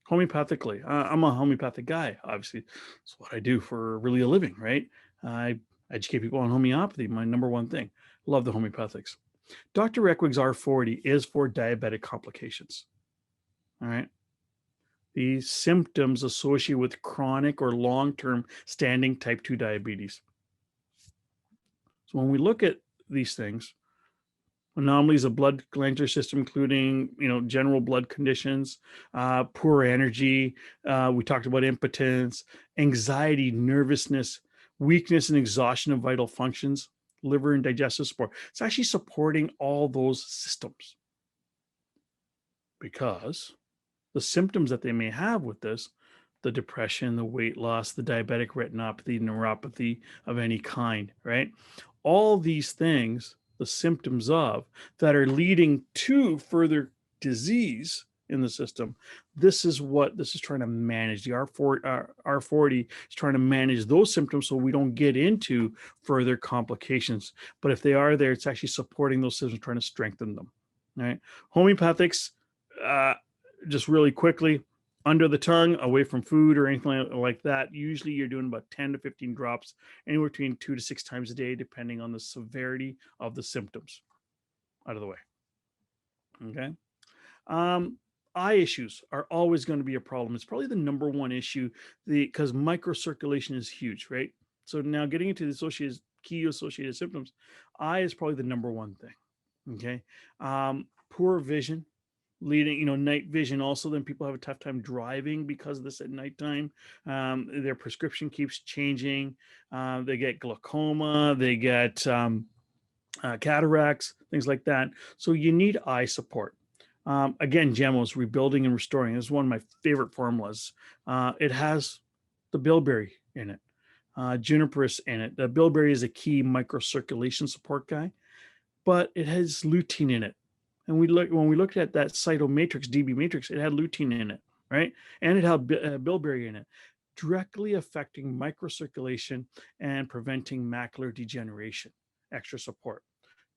Homeopathically, I'm a homeopathic guy. Obviously, it's what I do for really a living, right? I educate people on homeopathy, my number one thing. Love the homeopathics. Dr. Reckwig's R40 is for diabetic complications. All right. The symptoms associated with chronic or long-term standing type 2 diabetes. So when we look at these things, anomalies of blood glandular system, including general blood conditions, poor energy, we talked about impotence, anxiety, nervousness, weakness and exhaustion of vital functions, liver and digestive support. It's actually supporting all those systems because the symptoms that they may have with this, the depression, the weight loss, the diabetic retinopathy, neuropathy of any kind, right? All these things, the symptoms of that are leading to further disease in the system. This is what this is trying to manage. The R40 is trying to manage those symptoms so we don't get into further complications. But if they are there, it's actually supporting those systems, trying to strengthen them. Right? Homeopathics, just really quickly, under the tongue, away from food or anything like that. Usually you're doing about 10 to 15 drops, anywhere between 2 to 6 times a day, depending on the severity of the symptoms. Out of the way. Okay. Eye issues are always going to be a problem. It's probably the number one issue because microcirculation is huge, right? So now getting into the key associated symptoms, eye is probably the number one thing. Okay. Poor vision, leading, night vision also. Then people have a tough time driving because of this at nighttime. Their prescription keeps changing. They get glaucoma, they get cataracts, things like that. So you need eye support. Again, Gemma's Rebuilding and Restoring is one of my favorite formulas. It has the bilberry in it, juniperus in it. The bilberry is a key microcirculation support guy, but it has lutein in it. And when we looked at that cytomatrix, DB matrix, it had lutein in it, right? And it had bilberry in it, directly affecting microcirculation and preventing macular degeneration. Extra support.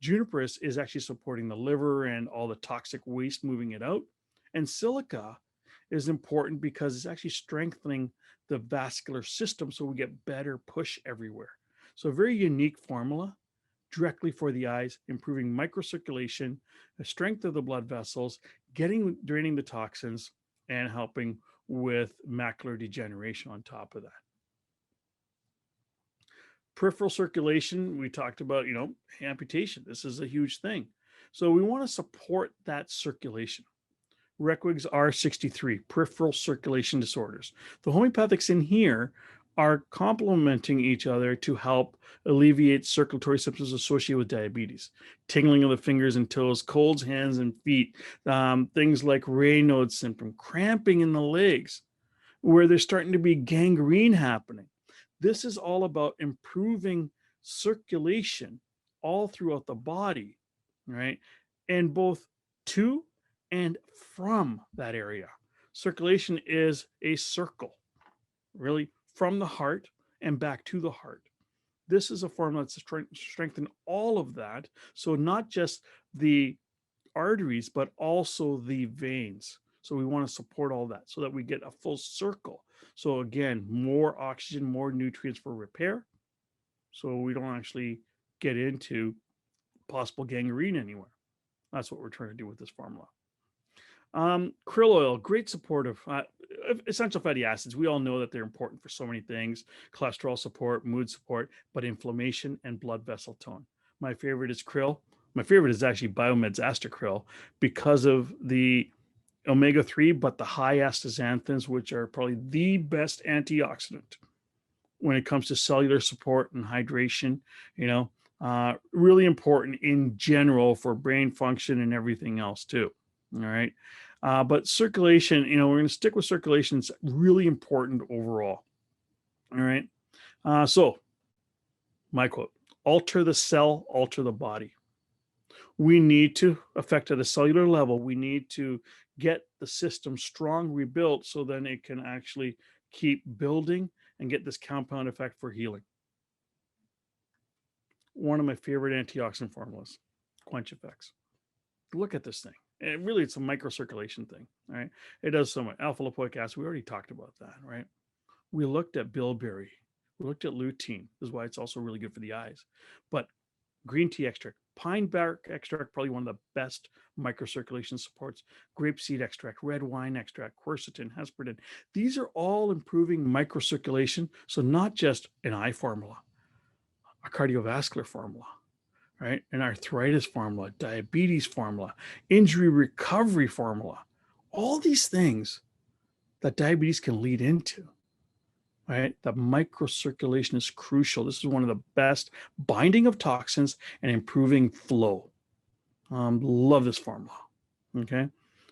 Juniperus is actually supporting the liver and all the toxic waste, moving it out. And silica is important because it's actually strengthening the vascular system so we get better push everywhere. So a very unique formula directly for the eyes, improving microcirculation, the strength of the blood vessels, draining the toxins, and helping with macular degeneration on top of that. Peripheral circulation, we talked about, amputation. This is a huge thing. So we want to support that circulation. Requigs R63, peripheral circulation disorders. The homeopathics in here are complementing each other to help alleviate circulatory symptoms associated with diabetes. Tingling of the fingers and toes, colds, hands and feet, things like Raynaud's syndrome, cramping in the legs, where there's starting to be gangrene happening. This is all about improving circulation all throughout the body, right? And both to and from that area. Circulation is a circle, really, from the heart and back to the heart. This is a formula that's strengthen all of that. So not just the arteries, but also the veins. So we want to support all that so that we get a full circle. So again, more oxygen, more nutrients for repair. So we don't actually get into possible gangrene anywhere. That's what we're trying to do with this formula. Krill oil, great supportive, essential fatty acids. We all know that they're important for so many things: cholesterol support, mood support, but inflammation and blood vessel tone. My favorite is krill. My favorite is actually Biomed's Aster Krill because of the omega-3, but the high astaxanthins, which are probably the best antioxidant when it comes to cellular support and hydration, really important in general for brain function and everything else too. All right. But circulation, we're going to stick with circulation. It's really important overall. All right. So my quote: alter the cell, alter the body. We need to affect at a cellular level. We need to get the system strong, rebuilt, so then it can actually keep building and get this compound effect for healing. One of my favorite antioxidant formulas, Quench Effects. Look at this thing. And really, it's a microcirculation thing, right? It does so much. Alpha lipoic acid, we already talked about that, right? We looked at bilberry. We looked at lutein. This is why it's also really good for the eyes. But green tea extract, pine bark extract, probably one of the best microcirculation supports. Grapeseed extract, red wine extract, quercetin, hesperidin. These are all improving microcirculation. So not just an eye formula, a cardiovascular formula, right? An arthritis formula, diabetes formula, injury recovery formula. All these things that diabetes can lead into. Right? The microcirculation is crucial. This is one of the best binding of toxins and improving flow. Love this formula. Okay.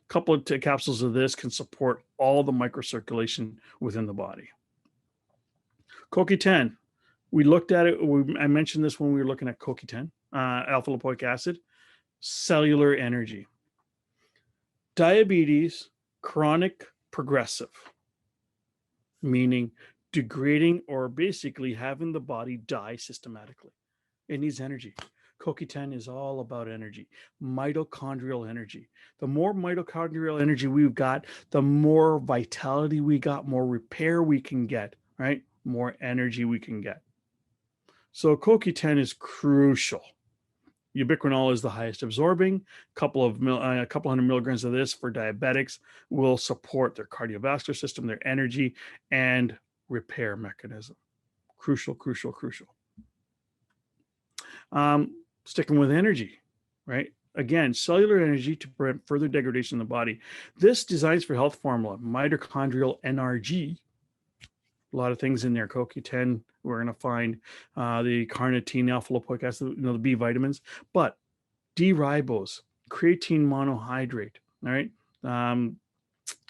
couple of capsules of this can support all the microcirculation within the body. CoQ10, we looked at it. I mentioned this when we were looking at CoQ10, alpha lipoic acid, cellular energy. Diabetes, chronic progressive, meaning degrading or basically having the body die systematically. It needs energy. CoQ10 is all about energy, mitochondrial energy. The more mitochondrial energy we've got, the more vitality we got, more repair we can get, right? More energy we can get. So CoQ10 is crucial. Ubiquinol is the highest absorbing. A couple hundred milligrams of this for diabetics will support their cardiovascular system, their energy, and repair mechanism. Crucial, crucial, crucial. Sticking with energy, right? Again, cellular energy to prevent further degradation in the body. This Designs for Health formula, mitochondrial NRG. A lot of things in there. CoQ10, we're going to find the carnitine, alpha lipoic acid, the B vitamins, but D-ribose, creatine monohydrate, all right,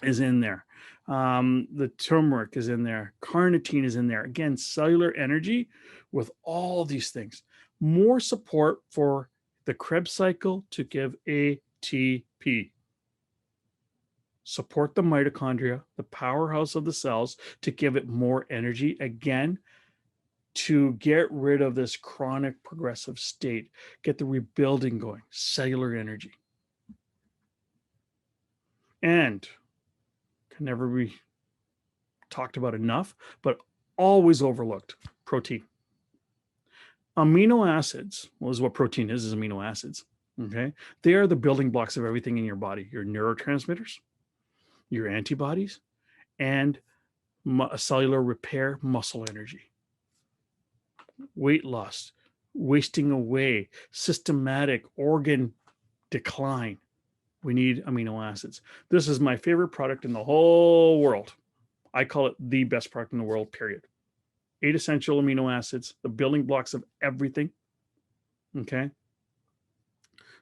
is in there. The turmeric is in there. Carnitine is in there. Again, cellular energy with all these things. More support for the Krebs cycle to give ATP. Support the mitochondria, the powerhouse of the cells, to give it more energy. Again, to get rid of this chronic progressive state, get the rebuilding going, cellular energy. And can never be talked about enough, but always overlooked, protein. Amino acids, well, is what protein is amino acids, okay? They are the building blocks of everything in your body, your neurotransmitters, your antibodies, and cellular repair, muscle energy. Weight loss, wasting away, systematic organ decline. We need amino acids. This is my favorite product in the whole world. I call it the best product in the world, period. 8 essential amino acids, the building blocks of everything, okay?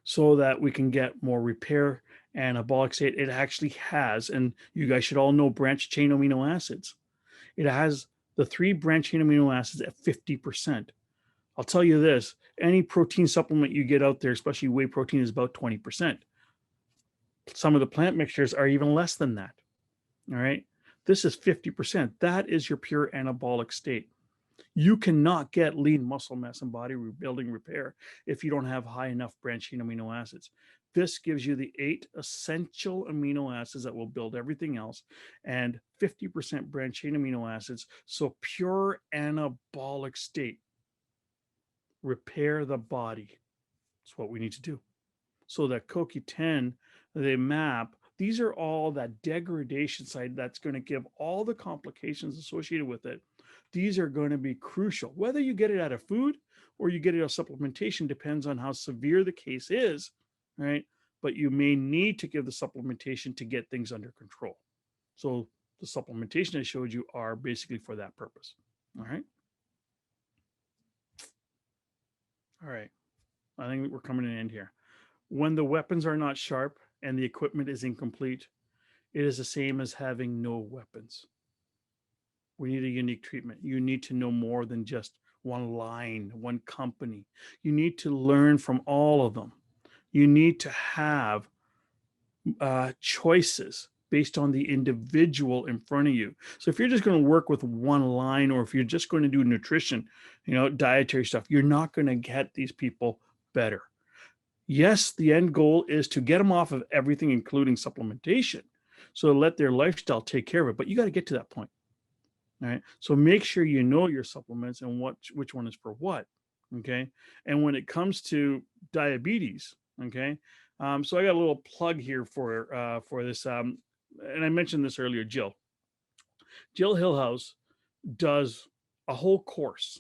So that we can get more repair and anabolic state. It actually has, and you guys should all know branched chain amino acids. It has the 3 branched chain amino acids at 50%. I'll tell you this, any protein supplement you get out there, especially whey protein, is about 20%. Some of the plant mixtures are even less than that, all right? This is 50%. That is your pure anabolic state. You cannot get lean muscle mass and body rebuilding repair if you don't have high enough branched chain amino acids. This gives you the 8 essential amino acids that will build everything else, and 50% branched chain amino acids. So pure anabolic state. Repair the body. That's what we need to do. So that CoQ10, they map, these are all that degradation side that's going to give all the complications associated with it. These are going to be crucial. Whether you get it out of food or you get it out of supplementation depends on how severe the case is, right? But you may need to give the supplementation to get things under control. So the supplementation I showed you are basically for that purpose. All right. All right. I think we're coming to an end here. When the weapons are not sharp and the equipment is incomplete, it is the same as having no weapons. We need a unique treatment. You need to know more than just one line, one company. You need to learn from all of them. You need to have choices based on the individual in front of you. So if you're just going to work with one line, or if you're just going to do nutrition, dietary stuff, you're not going to get these people better. Yes, the end goal is to get them off of everything, including supplementation. So let their lifestyle take care of it. But you got to get to that point. All right. So make sure you know your supplements and which one is for what. Okay. And when it comes to diabetes, okay. So I got a little plug here for this. And I mentioned this earlier, Jill Hillhouse does a whole course,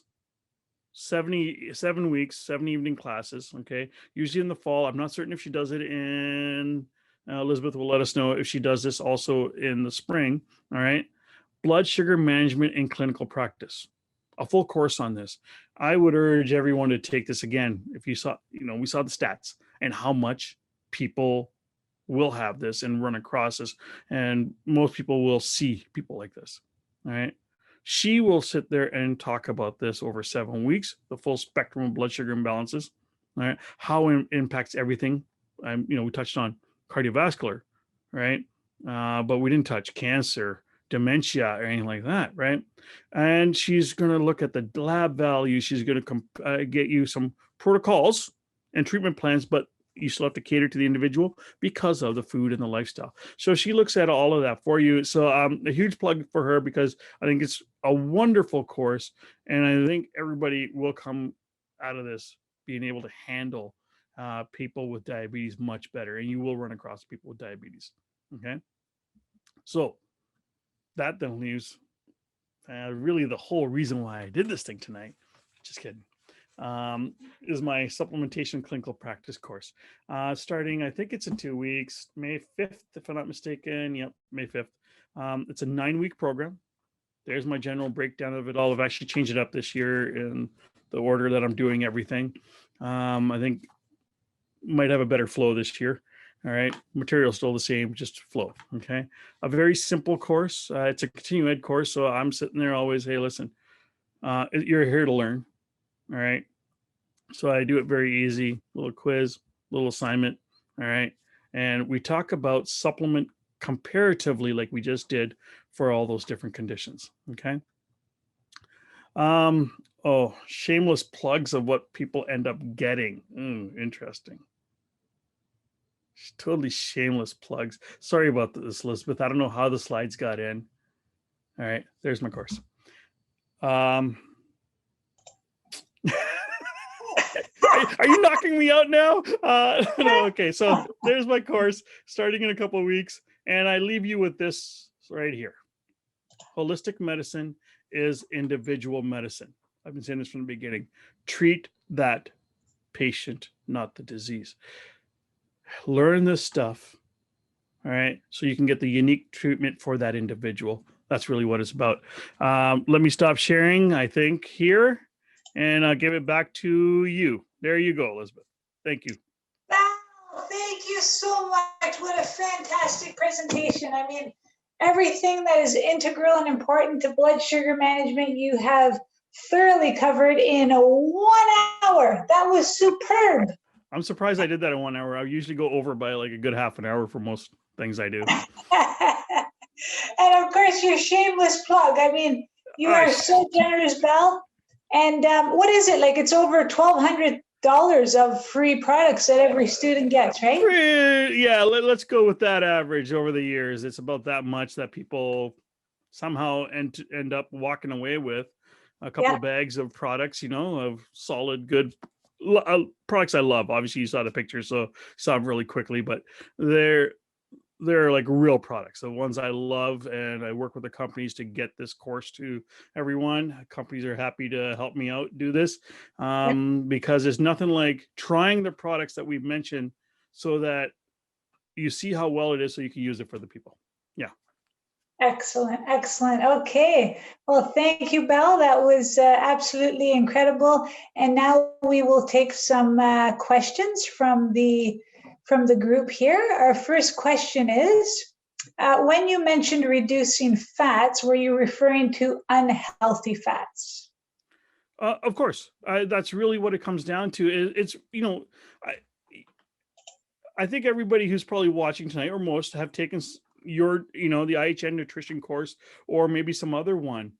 77 weeks, 7 evening classes. Okay. Usually in the fall. I'm not certain if she does it in, Elizabeth will let us know if she does this also in the spring. All right. Blood sugar management in clinical practice, a full course on this. I would urge everyone to take this again. If you saw, we saw the stats and how much people will have this and run across this, and most people will see people like this. All right. She will sit there and talk about this over 7 weeks, the full spectrum of blood sugar imbalances, all right, how it impacts everything. We touched on cardiovascular, right? But we didn't touch cancer, dementia, or anything like that, right? And she's going to look at the lab values. She's going to get you some protocols and treatment plans, but you still have to cater to the individual because of the food and the lifestyle. So she looks at all of that for you. So a huge plug for her, because I think it's a wonderful course. And I think everybody will come out of this being able to handle people with diabetes much better. And you will run across people with diabetes. Okay. So that then leaves really the whole reason why I did this thing tonight. Just kidding. Is my supplementation clinical practice course. Starting, I think it's in 2 weeks, May 5th, if I'm not mistaken. Yep, May 5th. It's a 9-week program. There's my general breakdown of it all. I've actually changed it up this year in the order that I'm doing everything. I think might have a better flow this year. All right. Material still the same, just flow. Okay. A very simple course. It's a continuing ed course. So I'm sitting there always, hey, listen, you're here to learn. All right. So I do it very easy, little quiz, little assignment. All right. And we talk about supplement comparatively, like we just did, for all those different conditions. Okay. Shameless plugs of what people end up getting. Interesting. Totally shameless plugs. Sorry about this, Elizabeth. I don't know how the slides got in. All right. There's my course. Are you knocking me out now? No, okay. So there's my course starting in a couple of weeks. And I leave you with this right here. Holistic medicine is individual medicine. I've been saying this from the beginning. Treat that patient, not the disease. Learn this stuff. All right. So you can get the unique treatment for that individual. That's really what it's about. Let me stop sharing, I think, here. And I'll give it back to you. There you go, Elizabeth. Thank you. Wow, thank you so much. What a fantastic presentation. I mean, everything that is integral and important to blood sugar management, you have thoroughly covered in 1 hour. That was superb. I'm surprised I did that in 1 hour. I usually go over by like a good half an hour for most things I do. And of course, your shameless plug. I mean, you are so generous, Belle. And what is it like? It's over $1,200 of free products that every student gets, right? Yeah, let's go with that average over the years. It's about that much that people somehow end up walking away with a couple of bags of products, of solid, good products I love. Obviously, you saw the pictures, so saw them really quickly, but they're like real products, the ones I love, and I work with the companies to get this course to everyone. Companies are happy to help me out do this because there's nothing like trying the products that we've mentioned so that you see how well it is so you can use it for the people. Yeah. Excellent. Excellent. Okay. Well, thank you, Belle. That was absolutely incredible. And now we will take some questions from the group here. Our first question is, when you mentioned reducing fats, were you referring to unhealthy fats? Of course. That's really what it comes down to. It's, I think everybody who's probably watching tonight, or most, have taken the IHN nutrition course, or maybe some other one.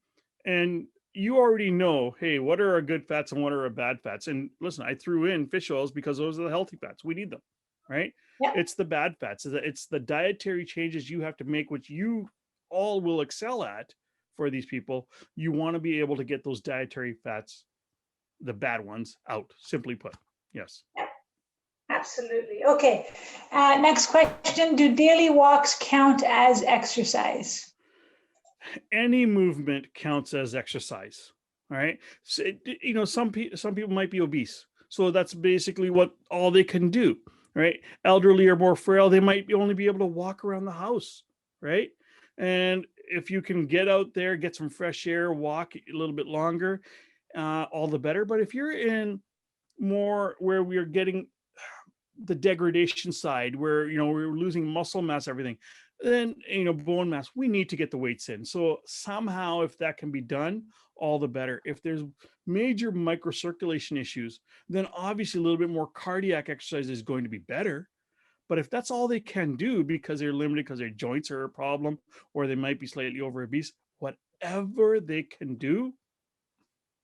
And you already know, hey, what are our good fats and what are our bad fats? And listen, I threw in fish oils because those are the healthy fats. We need them. Right? Yeah. It's the bad fats. It's the dietary changes you have to make, which you all will excel at for these people. You want to be able to get those dietary fats, the bad ones, out, simply put. Yes. Yeah, absolutely. Okay. Next question. Do daily walks count as exercise? Any movement counts as exercise. All right. So, some people might be obese. So that's basically all they can do. Right? Elderly or more frail, they might only be able to walk around the house, right? And if you can get out there, get some fresh air, walk a little bit longer, all the better. But if you're in more where we are getting the degradation side where, we're losing muscle mass, everything, then, bone mass, we need to get the weights in. So somehow, if that can be done, all the better. If there's major microcirculation issues, then obviously a little bit more cardiac exercise is going to be better. But if that's all they can do because they're limited, because their joints are a problem, or they might be slightly over obese, whatever they can do,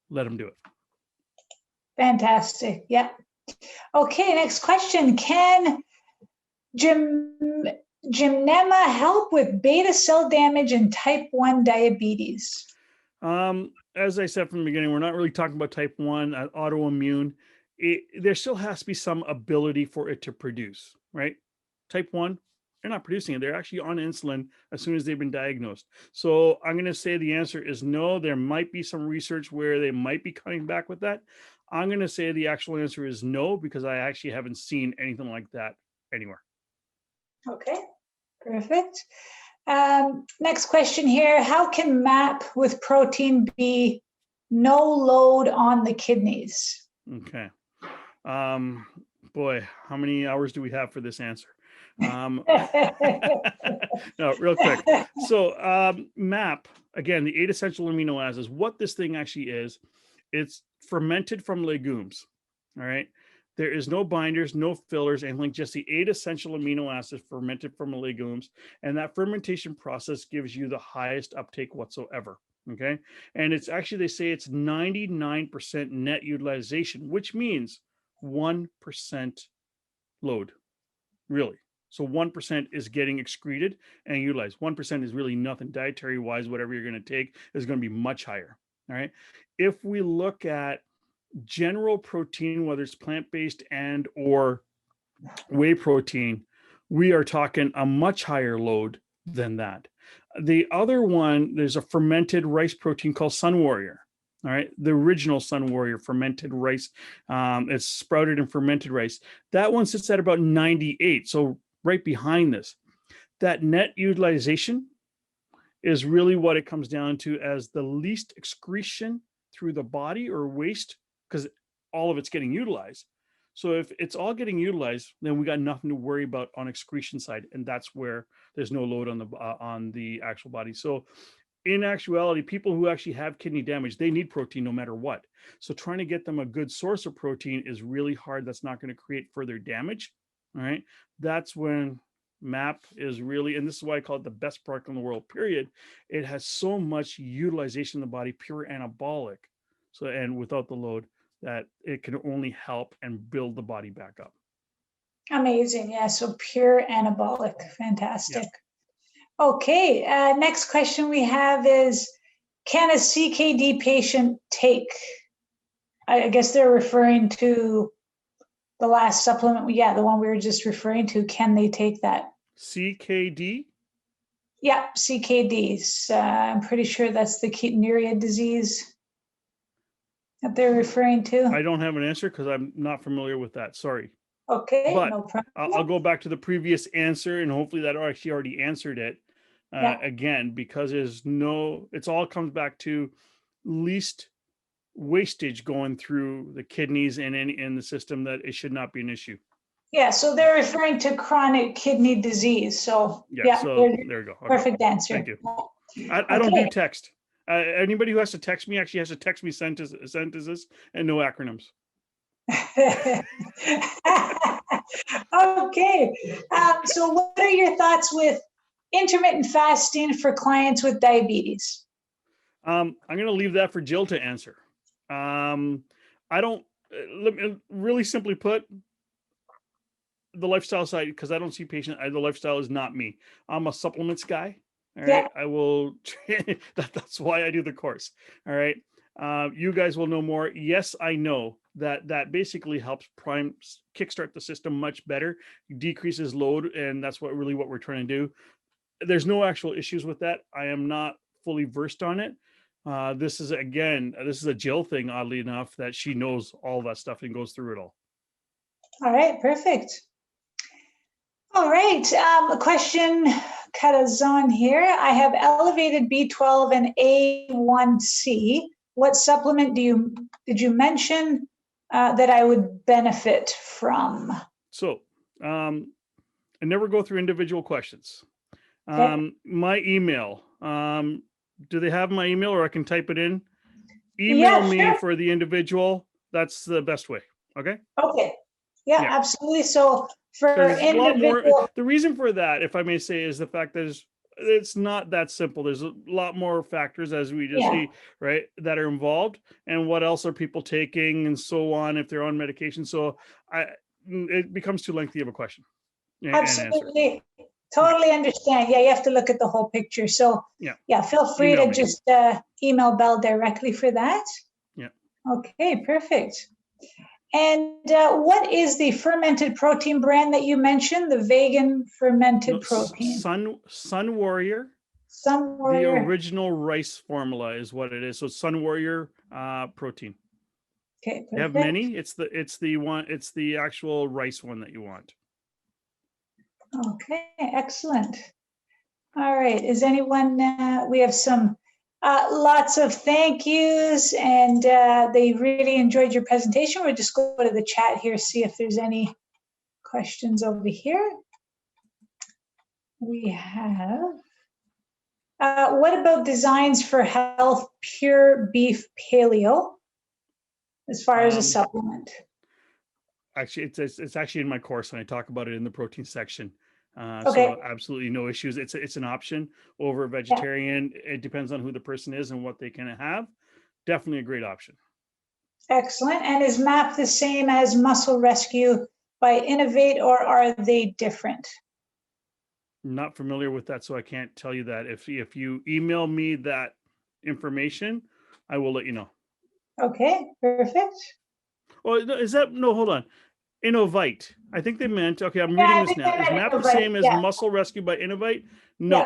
let them do it. Fantastic. Yeah. Okay, next question. Can Gemma help with beta cell damage in type 1 diabetes? As I said from the beginning, we're not really talking about type 1 autoimmune. There still has to be some ability for it to produce, right? Type 1, they're not producing it. They're actually on insulin as soon as they've been diagnosed. So I'm going to say the answer is no. There might be some research where they might be coming back with that. I'm going to say the actual answer is no, because I actually haven't seen anything like that anywhere. Okay, perfect. Next question here. How can MAP with protein be no load on the kidneys? Okay. Boy, how many hours do we have for this answer? No, real quick. So MAP, again, the 8 essential amino acids, what this thing actually is, it's fermented from legumes. All right. There is no binders, no fillers, anything, just the 8 essential amino acids fermented from the legumes. And that fermentation process gives you the highest uptake whatsoever. Okay. And it's actually, they say it's 99% net utilization, which means 1% load, really. So 1% is getting excreted and utilized. 1% is really nothing. Dietary wise, whatever you're going to take is going to be much higher. All right. If we look at general protein, whether it's plant-based and or whey protein, we are talking a much higher load than that. The other one, there's a fermented rice protein called Sun Warrior. All right, the original Sun Warrior fermented rice. It's sprouted and fermented rice. That one sits at about 98. So right behind this, that net utilization is really what it comes down to as the least excretion through the body or waste, because all of it's getting utilized. So if it's all getting utilized, then we got nothing to worry about on excretion side, and that's where there's no load on the actual body. So in actuality, people who actually have kidney damage, they need protein no matter what. So trying to get them a good source of protein is really hard. That's not going to create further damage. All right. That's when MAP is really, and this is why I call it the best product in the world, period. It has so much utilization in the body, pure anabolic. So, and without the load, that it can only help and build the body back up. Amazing. Yeah. So pure anabolic. Fantastic. Yeah. Okay. Next question we have is, can a CKD patient take, I guess they're referring to the last supplement. Yeah. The one we were just referring to. Can they take that? CKD? Yeah. CKDs. I'm pretty sure that's the ketonuria disease that they're referring to. I don't have an answer because I'm not familiar with that. Sorry. Okay, but no problem. I'll go back to the previous answer, and hopefully that actually already answered it again, because it's all comes back to least wastage going through the kidneys and in the system, that it should not be an issue. Yeah, so they're referring to chronic kidney disease. So so there you go. Okay. Perfect answer. Thank you. I don't do text. Anybody who has to text me actually has to text me sentences and no acronyms. Okay. So what are your thoughts with intermittent fasting for clients with diabetes? I'm going to leave that for Jill to answer. I don't, really simply put, the lifestyle side, because I don't see patients, the lifestyle is not me. I'm a supplements guy. All right. I will, that's why I do the course. All right. You guys will know more. Yes, I know that basically helps kickstart the system much better, decreases load, and that's what we're trying to do. There's no actual issues with that. I am not fully versed on it. This is a Jill thing, oddly enough, that she knows all that stuff and goes through it all. All right, perfect. All right, a question Karazan here. I have elevated B12 and A1C. What supplement did you mention that I would benefit from? So I never go through individual questions. Okay. My email. Do they have my email, or I can type it in? Email Yeah, me sure. for the individual. That's the best way. Okay. Okay. Yeah, Yeah. absolutely. So Because for there's a lot more. individual, The reason for that, if I may say, is the fact that it's not that simple. There's a lot more factors, as we just yeah, see, right, that are involved, and what else are people taking, and so on, if they're on medication. So it becomes too lengthy of a question and answer. absolutely. Yeah, Totally understand. Yeah, you have to look at the whole picture. So yeah. yeah, feel free Email to me. just email Belle directly for that. Yeah. Okay, perfect. And what is the fermented protein brand that you mentioned? The vegan No, fermented protein. Sun Warrior. Sun The Warrior. original rice formula is what it is. So Sun Warrior protein. Okay, You have perfect. many. It's the actual rice one that you want. Okay, excellent. All right. Is anyone, we have some lots of thank yous, and they really enjoyed your presentation. We'll just go to the chat here, see if there's any questions over here. We have, what about designs for health, pure beef paleo, as far as a Um, supplement? Actually, it's actually in my course, and I talk about it in the protein section. Okay, So absolutely no issues. It's an option over yeah, vegetarian. It depends on who the person is and what they can have. Definitely a great option. excellent. And is MAP the same as Muscle Rescue by Innovate, or are they different? Not familiar with that, so I can't tell you that. If you email me that information, I will let you know. Okay, perfect. Oh, is that no? Hold on. Innovite. I think they meant. Okay, I'm Yeah, reading I this think now. I Is meant MAP the Innovate. same as Yeah, Muscle Rescue by Innovite? yeah.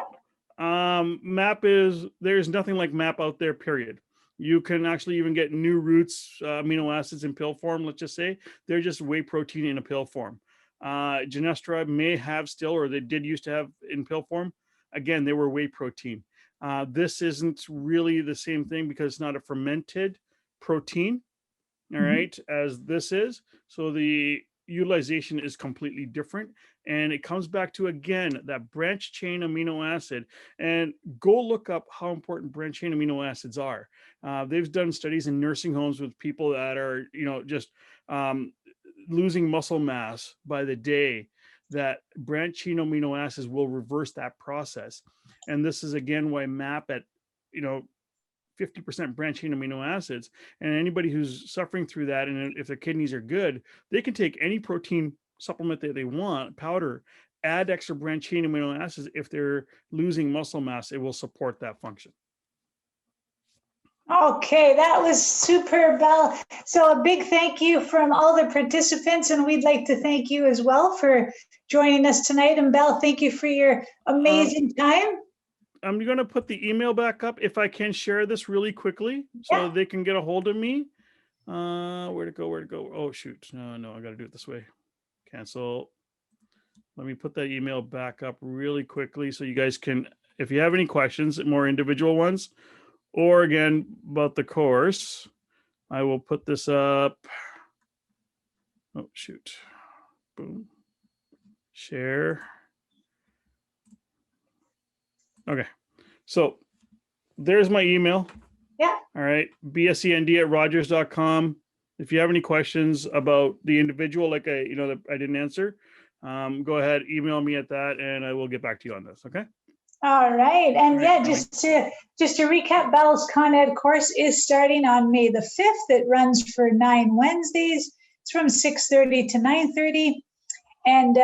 No. MAP is there's nothing like MAP out there. Period. You can actually even get new roots amino acids in pill form. Let's just say they're just whey protein in a pill form. Genestra may have still, or they did used to have in pill form. Again, they were whey protein. This isn't really the same thing because it's not a fermented protein, all Mhm. right, as this is. So the utilization is completely different. And it comes back to, again, that branch chain amino acid. And go look up how important branch chain amino acids are. They've done studies in nursing homes with people that are, just um, losing muscle mass by the day, that branch chain amino acids will reverse that process. And this is, again, why MAP at, you know, 50% branch chain amino acids. And anybody who's suffering through that, and if their kidneys are good, they can take any protein supplement that they want, powder, add extra branch chain amino acids. If they're losing muscle mass, it will support that function. Okay, that was super, Belle. So a big thank you from all the participants, and we'd like to thank you as well for joining us tonight. And Belle, thank you for your Um, amazing time. I'm going to put the email back up if I can share this really quickly Yeah. so they can get a hold of me. Where to go? Where to go? Oh, shoot. No, I got to do it this way. Cancel. Let me put that email back up really quickly so you guys can, if you have any questions, more individual ones, or again about the course, I will put this up. Oh, shoot. Boom. Share. Okay. So there's my email. Yeah. All right. bscnd@rogers.com. If you have any questions about the individual, like that I didn't answer, go ahead, email me at that, and I will get back to you on this. Okay. All right. All And right. yeah, just to recap, Belle's Con Ed course is starting on May the 5th. It runs for 9 Wednesdays. It's from 6:30 to 9:30. And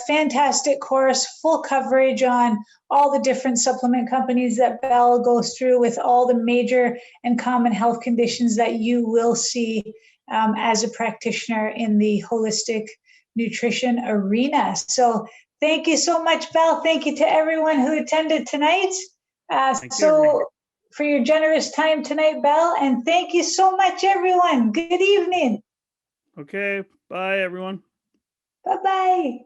fantastic course, full coverage on all the different supplement companies that Belle goes through, with all the major and common health conditions that you will see as a practitioner in the holistic nutrition arena. So thank you so much, Belle. Thank you to everyone who attended tonight. Thank you, everyone. For your generous time tonight, Belle, and thank you so much, everyone. Good evening. Okay. Bye, everyone. Bye-bye.